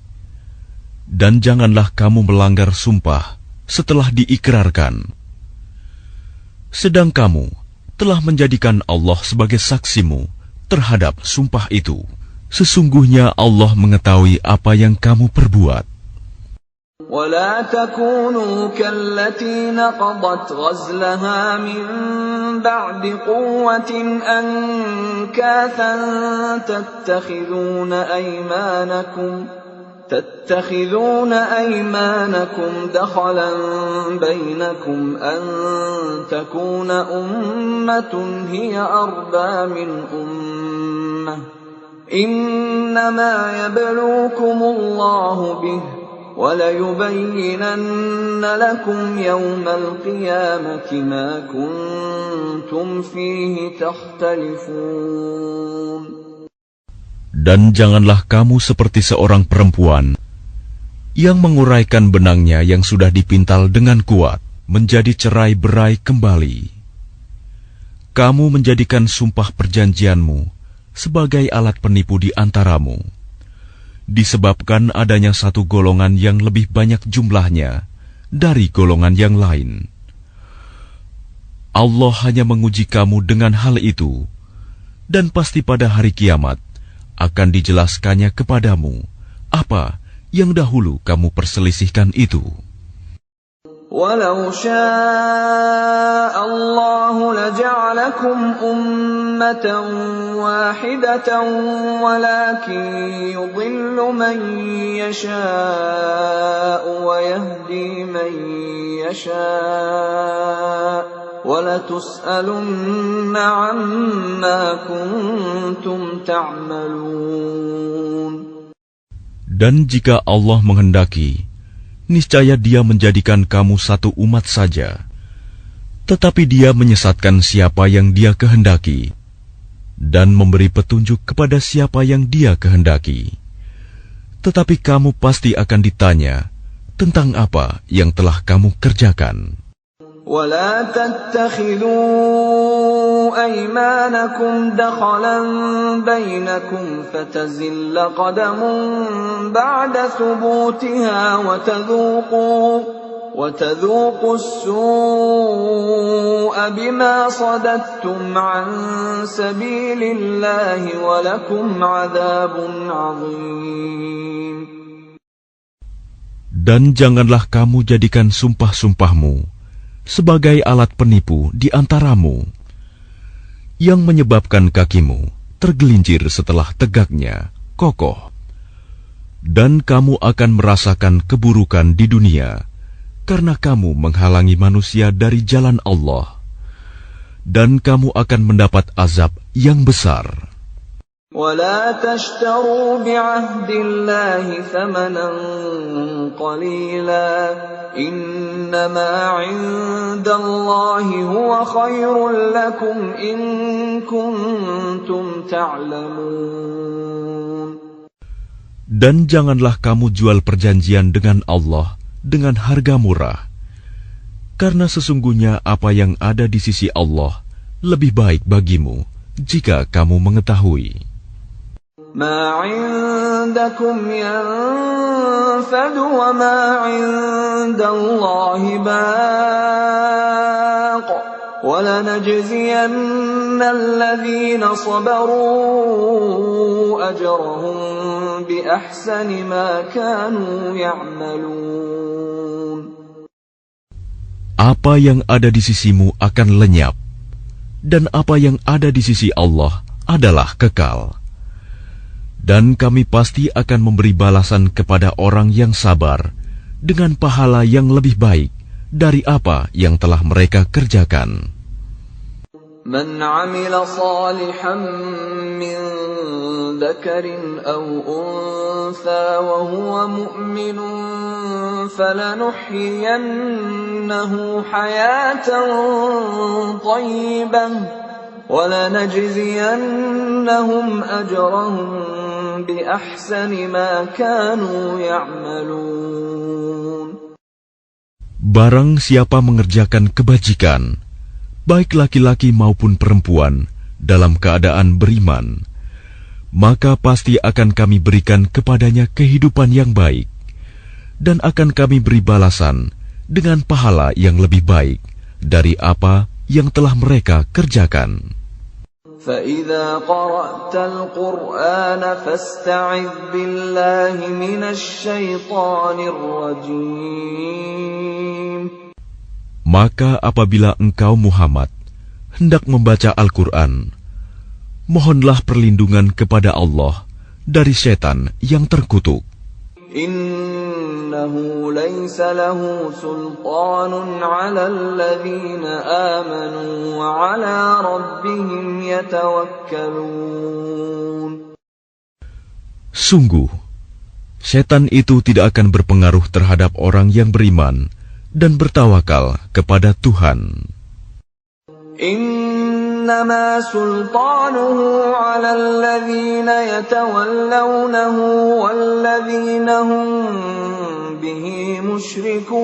dan janganlah kamu melanggar sumpah setelah diikrarkan. Sedang kamu telah menjadikan Allah sebagai saksimu terhadap sumpah itu. Sesungguhnya Allah mengetahui apa yang kamu perbuat. وَلَا تَكُونُوا كَالَّتِي نَقَضَتْ غَزْلَهَا مِنْ بَعْدِ قُوَّةٍ أَنْكَاثًا تتخذون أيمانكم دخلا بينكم أن تكون أمة هي أربى من أمة إنما يبلوكم الله به وَلَيُبَيِّنَنَّ لَكُمْ يَوْمَ الْقِيَامَةِ مَا كُنْتُمْ فِيهِ تَخْتَلِفُونَ. Dan janganlah kamu seperti seorang perempuan yang menguraikan benangnya yang sudah dipintal dengan kuat menjadi cerai-berai kembali. Kamu menjadikan sumpah perjanjianmu sebagai alat penipu di antaramu. disebabkan adanya satu golongan yang lebih banyak jumlahnya dari golongan yang lain. Allah hanya menguji kamu dengan hal itu, dan pasti pada hari kiamat akan dijelaskannya kepadamu apa yang dahulu kamu perselisihkan itu. وَلَوْ شَاءَ اللَّهُ لَجَعَلَكُمْ أُمَّةً وَاحِدَةً وَلَكِنْ يُضِلُّ مَنْ يَشَاءُ وَيَهْدِي مَنْ يَشَاءُ وَلَتُسْأَلُنَّ عَمَّا كُنْتُمْ تَعْمَلُونَ. Dan jika Allah menghendaki, niscaya Dia menjadikan kamu satu umat saja. Tetapi Dia menyesatkan siapa yang Dia kehendaki, dan memberi petunjuk kepada siapa yang Dia kehendaki. Tetapi kamu pasti akan ditanya tentang apa yang telah kamu kerjakan. وَلَا تَتَّخِذُوا أَيْمَانَكُمْ دَخَلًا بَيْنَكُمْ فَتَزِلَّ قَدَمٌ بَعْدَ ثُبُوتِهَا وَتَذُوقُوا السُّوءَ بِمَا صَدَدتُّمْ عَنْ سَبِيلِ اللَّهِ وَلَكُمْ عَذَابٌ عَظِيمٌ. Dan janganlah kamu jadikan sumpah-sumpahmu sebagai alat penipu di antaramu, yang menyebabkan kakimu tergelincir setelah tegaknya kokoh. Dan kamu akan merasakan keburukan di dunia, karena kamu menghalangi manusia dari jalan Allah, dan kamu akan mendapat azab yang besar. وَلَا تَشْتَرُوا بِعَهْدِ اللَّهِ ثَمَنًا قَلِيلًا إِنَّمَا عِندَ اللَّهِ هُوَ خَيْرٌ لَكُمْ إِن كُنتُمْ تَعْلَمُونَ. Dan janganlah kamu jual perjanjian dengan Allah dengan harga murah, karena sesungguhnya apa yang ada di sisi Allah lebih baik bagimu jika kamu mengetahui. مَا عِندَكُمْ يَنفَدُ وَمَا عِندَ اللَّهِ بَاقٍ وَلَنَجْزِيَنَّ الَّذِينَ صَبَرُوا أَجْرَهُمْ بِأَحْسَنِ مَا كَانُوا يَعْمَلُونَ. Apa yang ada di sisimu akan lenyap, dan apa yang ada di sisi Allah adalah kekal. Dan kami pasti akan memberi balasan kepada orang yang sabar dengan pahala yang lebih baik dari apa yang telah mereka kerjakan. مَنْ عَمِلَ صَالِحًا مِّن ذَكَرٍ أَوْ أُنثَىٰ وَهُوَ مُؤْمِنٌ فَلَنُحْيِيَنَّهُ حَيَاةً طَيِّبَةً وَلَنَجْزِيَنَّهُمْ أَجْرَهُمْ بِأَحْسَنِ مَا كَانُوا يَعْمَلُونَ. Barang siapa mengerjakan kebajikan, baik laki-laki maupun perempuan, dalam keadaan beriman, maka pasti akan kami berikan kepadanya kehidupan yang baik, dan akan kami beri balasan dengan pahala yang lebih baik dari apa yang telah mereka kerjakan. فَإِذَا قَرَأْتَ الْقُرْآنَ فَاسْتَعِذْ بِاللَّهِ مِنَ الشَّيْطَانِ الرَّجِيمِ. Maka apabila engkau Muhammad hendak membaca Al-Quran, mohonlah perlindungan kepada Allah dari setan yang terkutuk. Innahu laysa lahu sultanun 'ala alladhina amanu wa 'ala rabbihim yatawakkalun. Sungguh, setan itu tidak akan berpengaruh terhadap orang yang beriman dan bertawakal kepada Tuhan. Innama sultanuhu 'ala alladhina yatawallawnahu walladhina hum bihi musyrikun.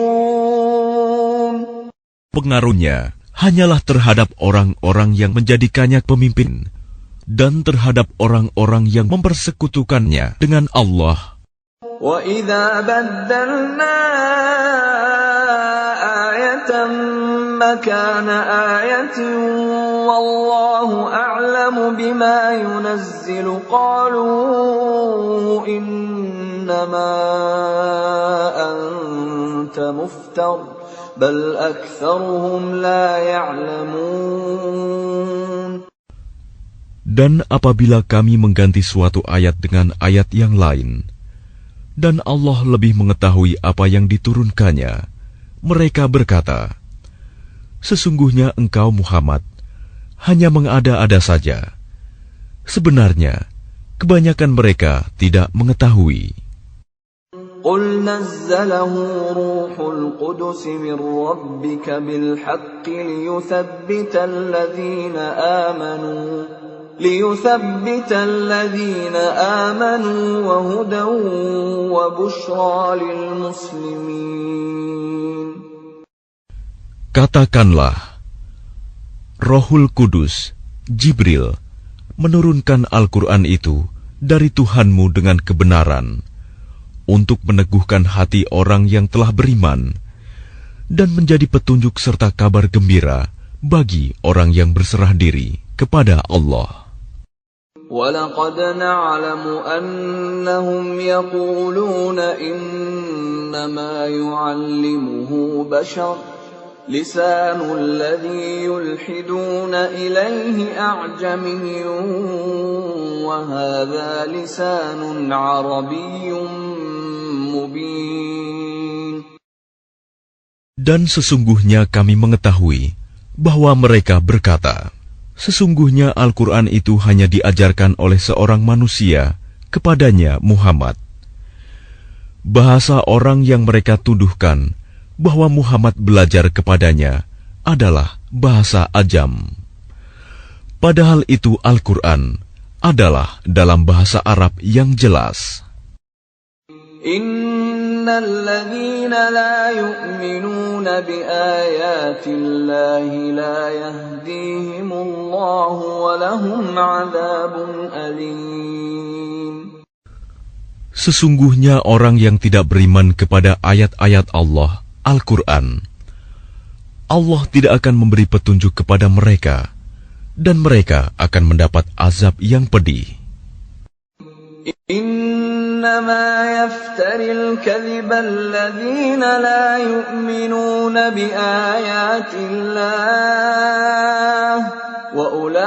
Pengaruhnya hanyalah terhadap orang-orang yang menjadikannya pemimpin dan terhadap orang-orang yang mempersekutukannya dengan Allah. وَإِذَا بَدَّلْنَا آيَةً مَكَانَ آيَةٍ وَاللَّهُ أَعْلَمُ بِمَا يُنَزِّلُ قَالُوا إِنَّمَا أَنْتَ مُفْتَرٍ بَلْ أَكْثَرُهُمْ لَا يَعْلَمُونَ. Dan apabila kami mengganti suatu ayat dengan ayat yang lain, dan Allah lebih mengetahui apa yang diturunkannya, mereka berkata, sesungguhnya engkau Muhammad hanya mengada-ada saja. Sebenarnya, kebanyakan mereka tidak mengetahui. قُلْ نَزَّلَهُ رُوحُ الْقُدُسِ مِنْ رَبِّكَ بِالْحَقِّ لِيُثَبِّتَ الَّذِينَ آمَنُوا وَهُدًى وَبُشْرَى لِلْمُسْلِمِينَ. Katakanlah, Rohul Kudus, Jibril, menurunkan Al-Quran itu dari Tuhanmu dengan kebenaran, untuk meneguhkan hati orang yang telah beriman, dan menjadi petunjuk serta kabar gembira bagi orang yang berserah diri kepada Allah. وَلَقَدْ نَعْلَمُ أَنَّهُمْ يَقُولُونَ إِنَّمَا يُعَلِّمُهُ بَشَرٌ لِسَانُ الَّذِي يُلْحِدُونَ إِلَيْهِ أَعْجَمِيٌّ وَهَذَا لِسَانٌ عَرَبِيٌّ مُبِينٌ. Dan sesungguhnya kami mengetahui bahwa mereka berkata, sesungguhnya Al-Quran itu hanya diajarkan oleh seorang manusia kepadanya Muhammad. Bahasa orang yang mereka tuduhkan bahwa Muhammad belajar kepadanya adalah bahasa Ajam. Padahal itu Al-Quran adalah dalam bahasa Arab yang jelas. الَّذِينَ لَا يُؤْمِنُونَ بِآيَاتِ اللَّهِ لَا يَهْدِيهِمُ اللَّهُ وَلَهُمْ عَذَابٌ أَلِيمٌ. Sesungguhnya orang yang tidak beriman kepada ayat-ayat Allah, Al-Quran, Allah tidak akan memberi petunjuk kepada mereka, dan mereka akan mendapat azab yang pedih. إِنَّمَا يَفْتَرِي الْكَذِبَ الَّذِينَ لَا يُؤْمِنُونَ بِآيَاتِ اللَّهِ وَأُولَئِكَ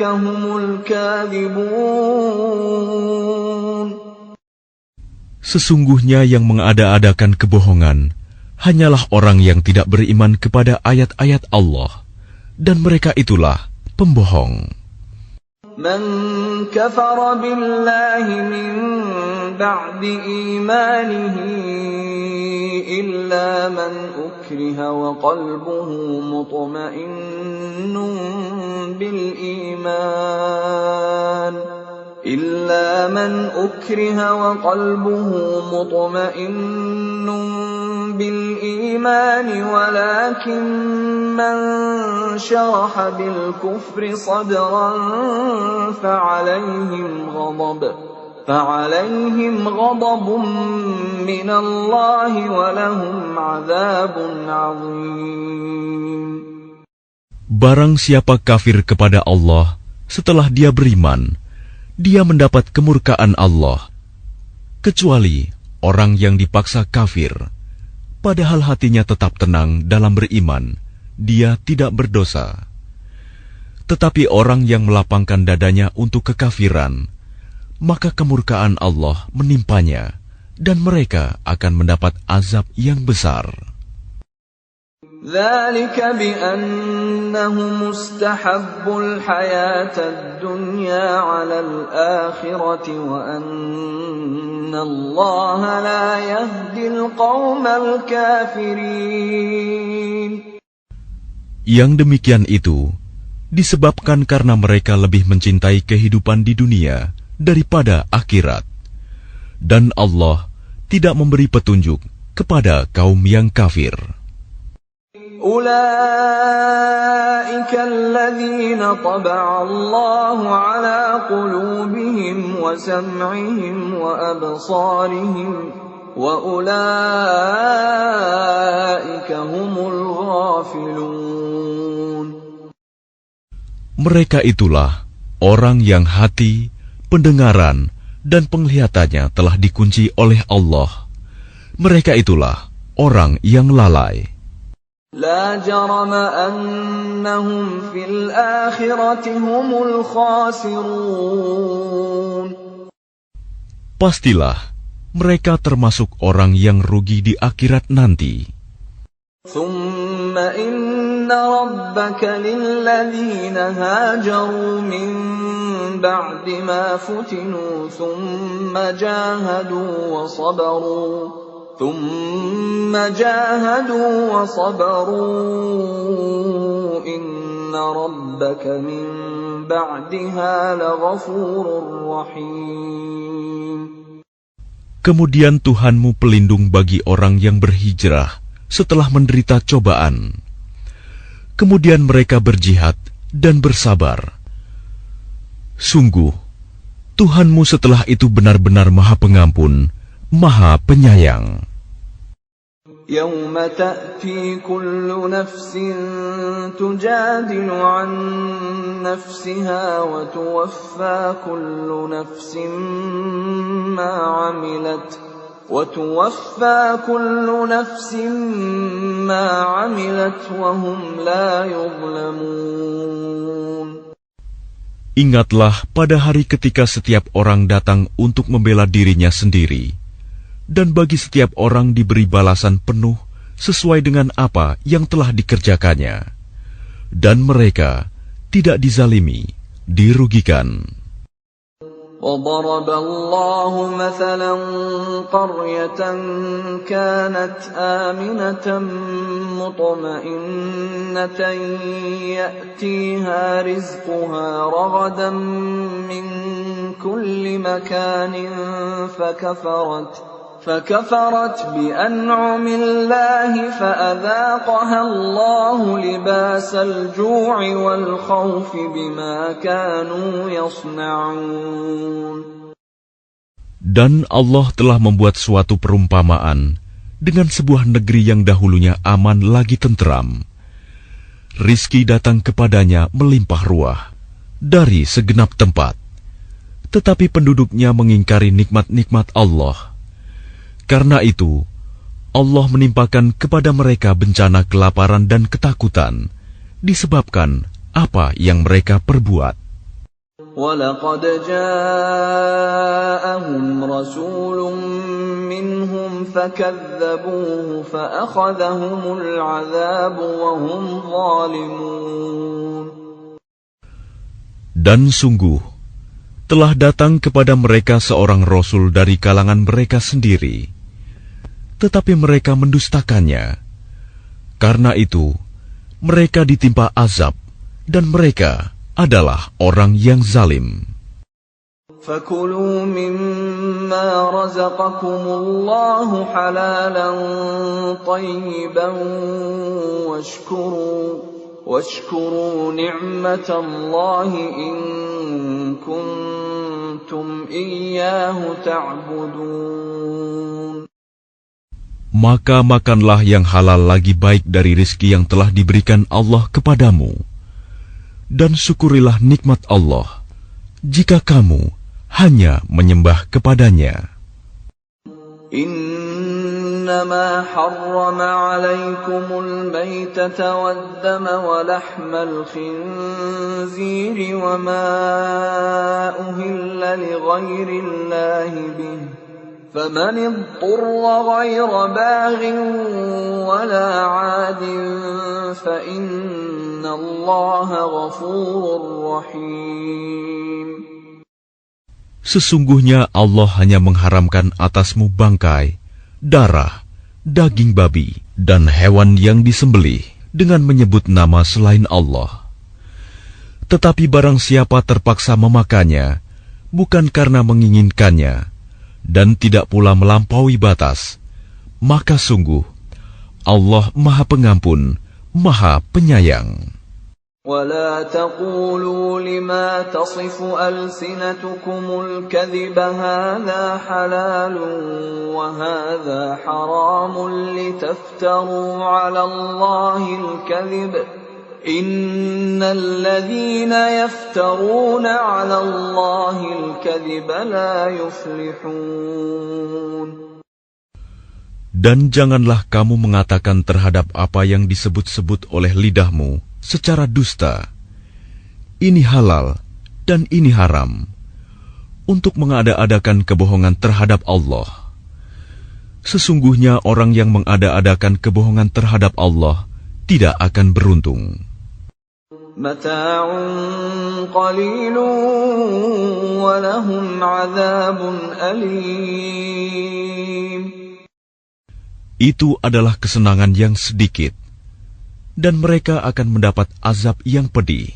هُمُ الْكَاذِبُونَ. Sesungguhnya yang mengada-adakan kebohongan hanyalah orang yang tidak beriman kepada ayat-ayat Allah, dan mereka itulah pembohong. مَنْ كَفَرَ بِاللَّهِ مِنْ بَعْدِ إِيمَانِهِ إِلَّا مَنْ أُكْرِهَ وَقَلْبُهُ مُطْمَئِنٌّ بِالْإِيمَانِ وَلَكِنْ مَنْ شَرَحَ بِالْكُفْرِ صَدْرًا فَعَلَيْهِمْ غَضَبٌ مِّنَ اللَّهِ وَلَهُمْ عَذَابٌ عَظِيمٌ. Barang siapa kafir kepada Allah setelah dia beriman, dia mendapat kemurkaan Allah, kecuali orang yang dipaksa kafir, padahal hatinya tetap tenang dalam beriman, dia tidak berdosa. Tetapi orang yang melapangkan dadanya untuk kekafiran, maka kemurkaan Allah menimpanya, dan mereka akan mendapat azab yang besar. ذَلِكَ بِأَنَّهُمُ اسْتَحَبُّوا الْحَيَاةَ الدُّنْيَا عَلَى الْآخِرَةِ وَأَنَّ اللَّهَ لَا يَهْدِي الْقَوْمَ الْكَافِرِينَ. Yang demikian itu disebabkan karena mereka lebih mencintai kehidupan di dunia daripada akhirat, dan Allah tidak memberi petunjuk kepada kaum yang kafir. أولئك الذين طبع الله على قلوبهم وسمعهم وأبصارهم وأولئك هم الغافلون. Mereka itulah orang yang hati, pendengaran, dan penglihatannya telah dikunci oleh Allah. Mereka itulah orang yang lalai. لا جرم أنهم في الآخرة هم الخاسرون. Pastilah mereka termasuk orang yang rugi di akhirat nanti. ثم إن ربك للذين هاجروا من بعد ما فتنوا ثم جاهدوا وصبروا إن ربك من بعدها لغفور رحيم. Kemudian Tuhanmu pelindung bagi orang yang berhijrah setelah menderita cobaan. Kemudian mereka berjihad dan bersabar. Sungguh, Tuhanmu setelah itu benar-benar Maha Pengampun, Maha Penyayang. يوم تأتي كل نفس تجادل عن نفسها وتوفى كل نفس ما عملت وهم لا يظلمون. Ingatlah pada hari ketika setiap orang datang untuk membela dirinya sendiri, dan bagi setiap orang diberi balasan penuh sesuai dengan apa yang telah dikerjakannya, dan mereka tidak dizalimi, dirugikan. وضرب الله مثلا قرية كانت آمنة مطمئنة يأتيها رزقها رغدا من كل مكان فكفرت بأنعم الله فأذاقها الله لباس الجوع والخوف بما كانوا يصنعون. Dan Allah telah membuat suatu perumpamaan dengan sebuah negeri yang dahulunya aman lagi tenteram. Rizki datang kepadanya melimpah ruah dari segenap tempat, tetapi penduduknya mengingkari nikmat-nikmat Allah. Karena itu, Allah menimpakan kepada mereka bencana kelaparan dan ketakutan, disebabkan apa yang mereka perbuat. وَلَقَدْ جَاءَهُمْ رَسُولٌ مِّنْهُمْ فَكَذَّبُوهُ فَأَخَذَهُمُ الْعَذَابُ وَهُمْ ظَالِمُونَ. Dan sungguh, telah datang kepada mereka seorang Rasul dari kalangan mereka sendiri, tetapi mereka mendustakannya. Karena itu, mereka ditimpa azab, dan mereka adalah orang yang zalim. فَكُلُوا مِمَّا رَزَقَكُمُ اللَّهُ حَلَالًا طَيِّبًا وَاشْكُرُوا نِعْمَةَ اللَّهِ إِن كُنتُمْ إِيَّاهُ تَعْبُدُونَ. Maka makanlah yang halal lagi baik dari rizki yang telah diberikan Allah kepadamu, dan syukurilah nikmat Allah jika kamu hanya menyembah kepadanya. إنما حرم عليكم الميتة والدم ولحم الخنزير وما أهل لغير الله به فمن اضطر غير باغ ولا عاد فإن الله غفور رحيم. Sesungguhnya Allah hanya mengharamkan atasmu bangkai, darah, daging babi, dan hewan yang disembelih dengan menyebut nama selain Allah. Tetapi barang siapa terpaksa memakannya, bukan karena menginginkannya, dan tidak pula melampaui batas, maka sungguh Allah Maha Pengampun, Maha Penyayang. ولا تقولوا لما تصف ألسنتكم الكذب هذا حلال وهذا حرام لتفتروا على الله الكذب إن الذين يفترون على الله الكذب لا يفلحون. Dan janganlah kamu mengatakan terhadap apa yang disebut-sebut oleh lidahmu secara dusta, ini halal dan ini haram, untuk mengada-adakan kebohongan terhadap Allah. Sesungguhnya orang yang mengada-adakan kebohongan terhadap Allah tidak akan beruntung. Mata'un qalilun wa lahum 'adzabun alim. Itu adalah kesenangan yang sedikit, dan mereka akan mendapat azab yang pedih.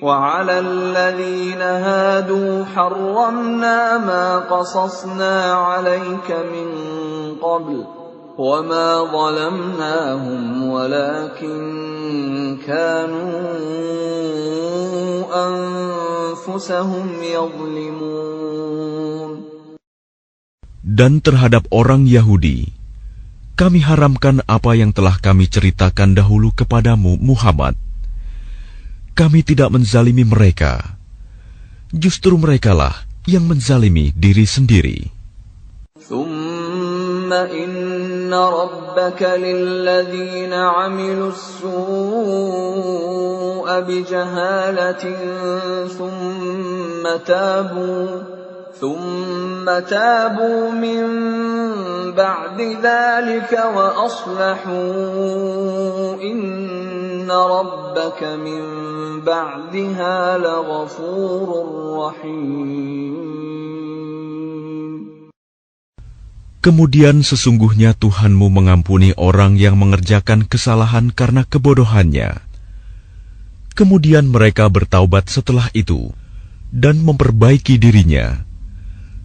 وَعَلَى الَّذِينَ هَادُوا حَرَّمْنَا مَا قَصَصْنَا عَلَيْكَ مِنْ قَبْلُ وَمَا ظَلَمْنَاهُمْ وَلَكِنْ كَانُوا أَنفُسَهُمْ يَظْلِمُونَ. Dan terhadap orang Yahudi, kami haramkan apa yang telah kami ceritakan dahulu kepadamu, Muhammad. Kami tidak menzalimi mereka. Justru merekalah yang menzalimi diri sendiri. ثُمَّ إِنَّ رَبَّكَ لِلَّذِينَ عَمِلُوا السُّوءَ بِجَهَالَةٍ ثُمَّ تَابُوا مِنْ بَعْدِ ذَلِكَ وَأَصْلَحُوا إِنَّ رَبَّكَ مِنْ بَعْدِهَا لَغَفُورٌ رَحِيمٌ. Kemudian sesungguhnya Tuhanmu mengampuni orang yang mengerjakan kesalahan karena kebodohannya. Kemudian mereka bertaubat setelah itu dan memperbaiki dirinya.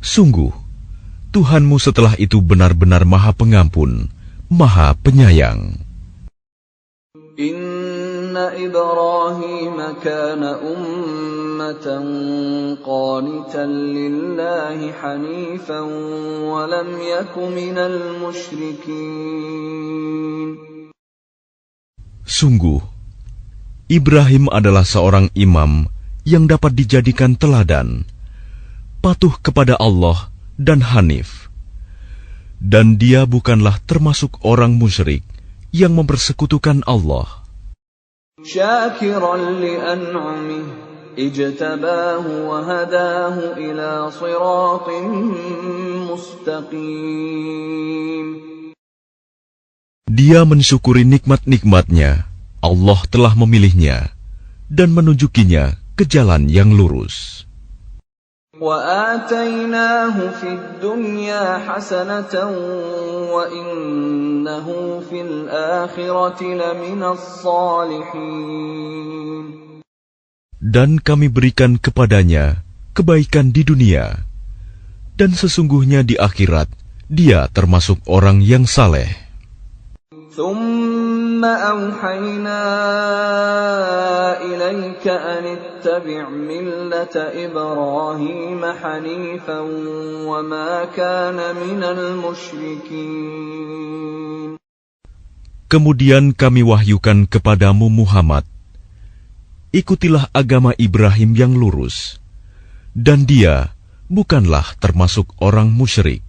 Sungguh, Tuhanmu setelah itu benar-benar Maha Pengampun, Maha Penyayang. Inna Ibrahim kana ummatan qanitan lillahi hanifan wa lam yaku minal musyrikin. Sungguh, Ibrahim adalah seorang imam yang dapat dijadikan teladan, patuh kepada Allah dan hanif. Dan dia bukanlah termasuk orang musyrik yang mempersekutukan Allah. Syakiran li'an'amih ijtabahu wa hadahu ila siratin mustaqim. Dia mensyukuri nikmat-nikmatnya. Allah telah memilihnya dan menunjukinya ke jalan yang lurus. وَآتَيْنَاهُ فِي الدُّنْيَا حَسَنَةً وَإِنَّهُ فِي الْآخِرَةِ لَمِنَ الصَّالِحِينَ. Dan kami berikan kepadanya kebaikan di dunia, dan sesungguhnya di akhirat dia termasuk orang yang saleh. ثُمَّ أَوْحَيْنَا إِلَيْكَ أَنِ اتَّبِعْ مِلَّةَ إِبْرَاهِيمَ حَنِيفًا وَمَا كَانَ مِنَ الْمُشْرِكِينَ. Kemudian kami wahyukan kepadamu Muhammad, ikutilah agama Ibrahim yang lurus, dan dia bukanlah termasuk orang musyrik.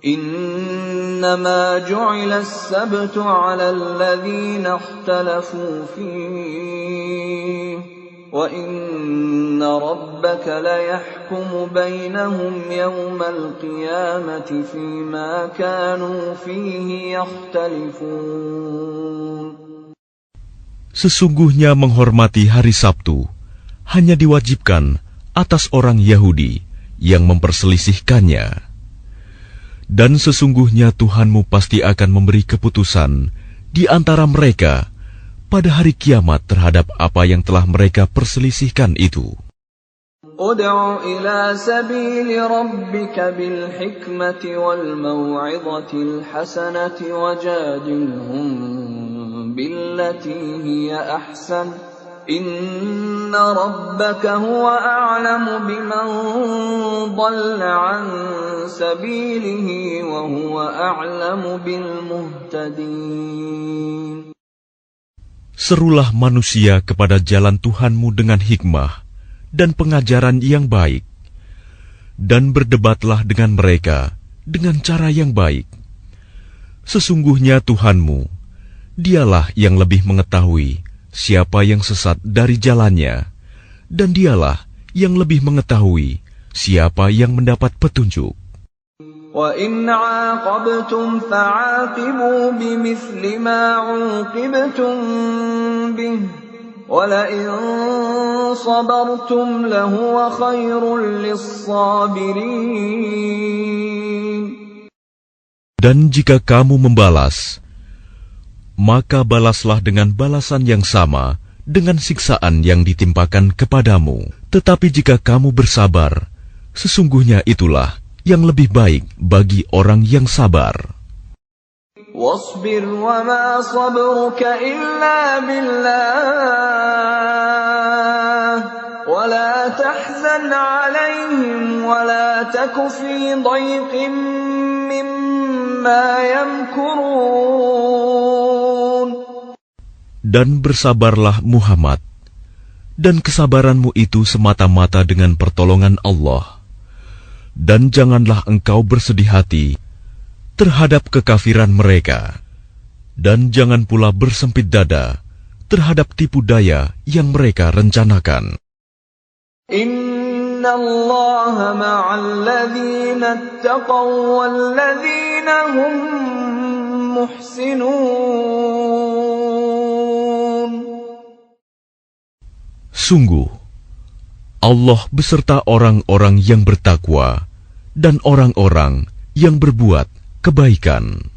إنما جعل السبت على الذين اختلفوا فيه وإن ربك ليحكم بينهم يوم القيامة فيما كانوا فيه يختلفون. Sesungguhnya menghormati hari Sabtu hanya diwajibkan atas orang Yahudi yang memperselisihkannya. Dan sesungguhnya Tuhanmu pasti akan memberi keputusan di antara mereka pada hari kiamat terhadap apa yang telah mereka perselisihkan itu. Ud'u ila sabili rabbika bil hikmati wal maw'izatil hasanati wajadilhum بالتي هي أحسن إن ربك هو أعلم بمن ضل عن سبيله وهو أعلم بالمهتدين. Serulah manusia kepada jalan Tuhanmu dengan hikmah dan pengajaran yang baik, dan berdebatlah dengan mereka dengan cara yang baik. Sesungguhnya Tuhanmu, Dialah yang lebih mengetahui siapa yang sesat dari jalannya, dan Dialah yang lebih mengetahui siapa yang mendapat petunjuk. وَإِنْ عَاقَبْتُمْ فَعَاقِبُوا بِمِثْلِ مَا عُوقِبْتُمْ بِهِ وَلَئِنْ صَبَرْتُمْ لَهُوَ خَيْرٌ لِلصَّابِرِينَ. Dan jika kamu membalas, maka balaslah dengan balasan yang sama dengan siksaan yang ditimpakan kepadamu. Tetapi jika kamu bersabar, sesungguhnya itulah yang lebih baik bagi orang yang sabar. وَاصْبِرْ وَمَا صَبْرُكَ إِلَّا بِاللَّهِ وَلَا تَحْزَنْ عَلَيْهِمْ وَلَا تَكُ فِي ضَيْقٍ مِّمَّا يَمْكُرُونَ. Dan bersabarlah Muhammad, dan kesabaranmu itu semata-mata dengan pertolongan Allah. Dan janganlah engkau bersedih hati terhadap kekafiran mereka, dan jangan pula bersempit dada terhadap tipu daya yang mereka rencanakan. Inna Allah ma'al ladzina ittaqaw wal ladzina hum muhsinun. Sungguh, Allah beserta orang-orang yang bertakwa dan orang-orang yang berbuat kebaikan.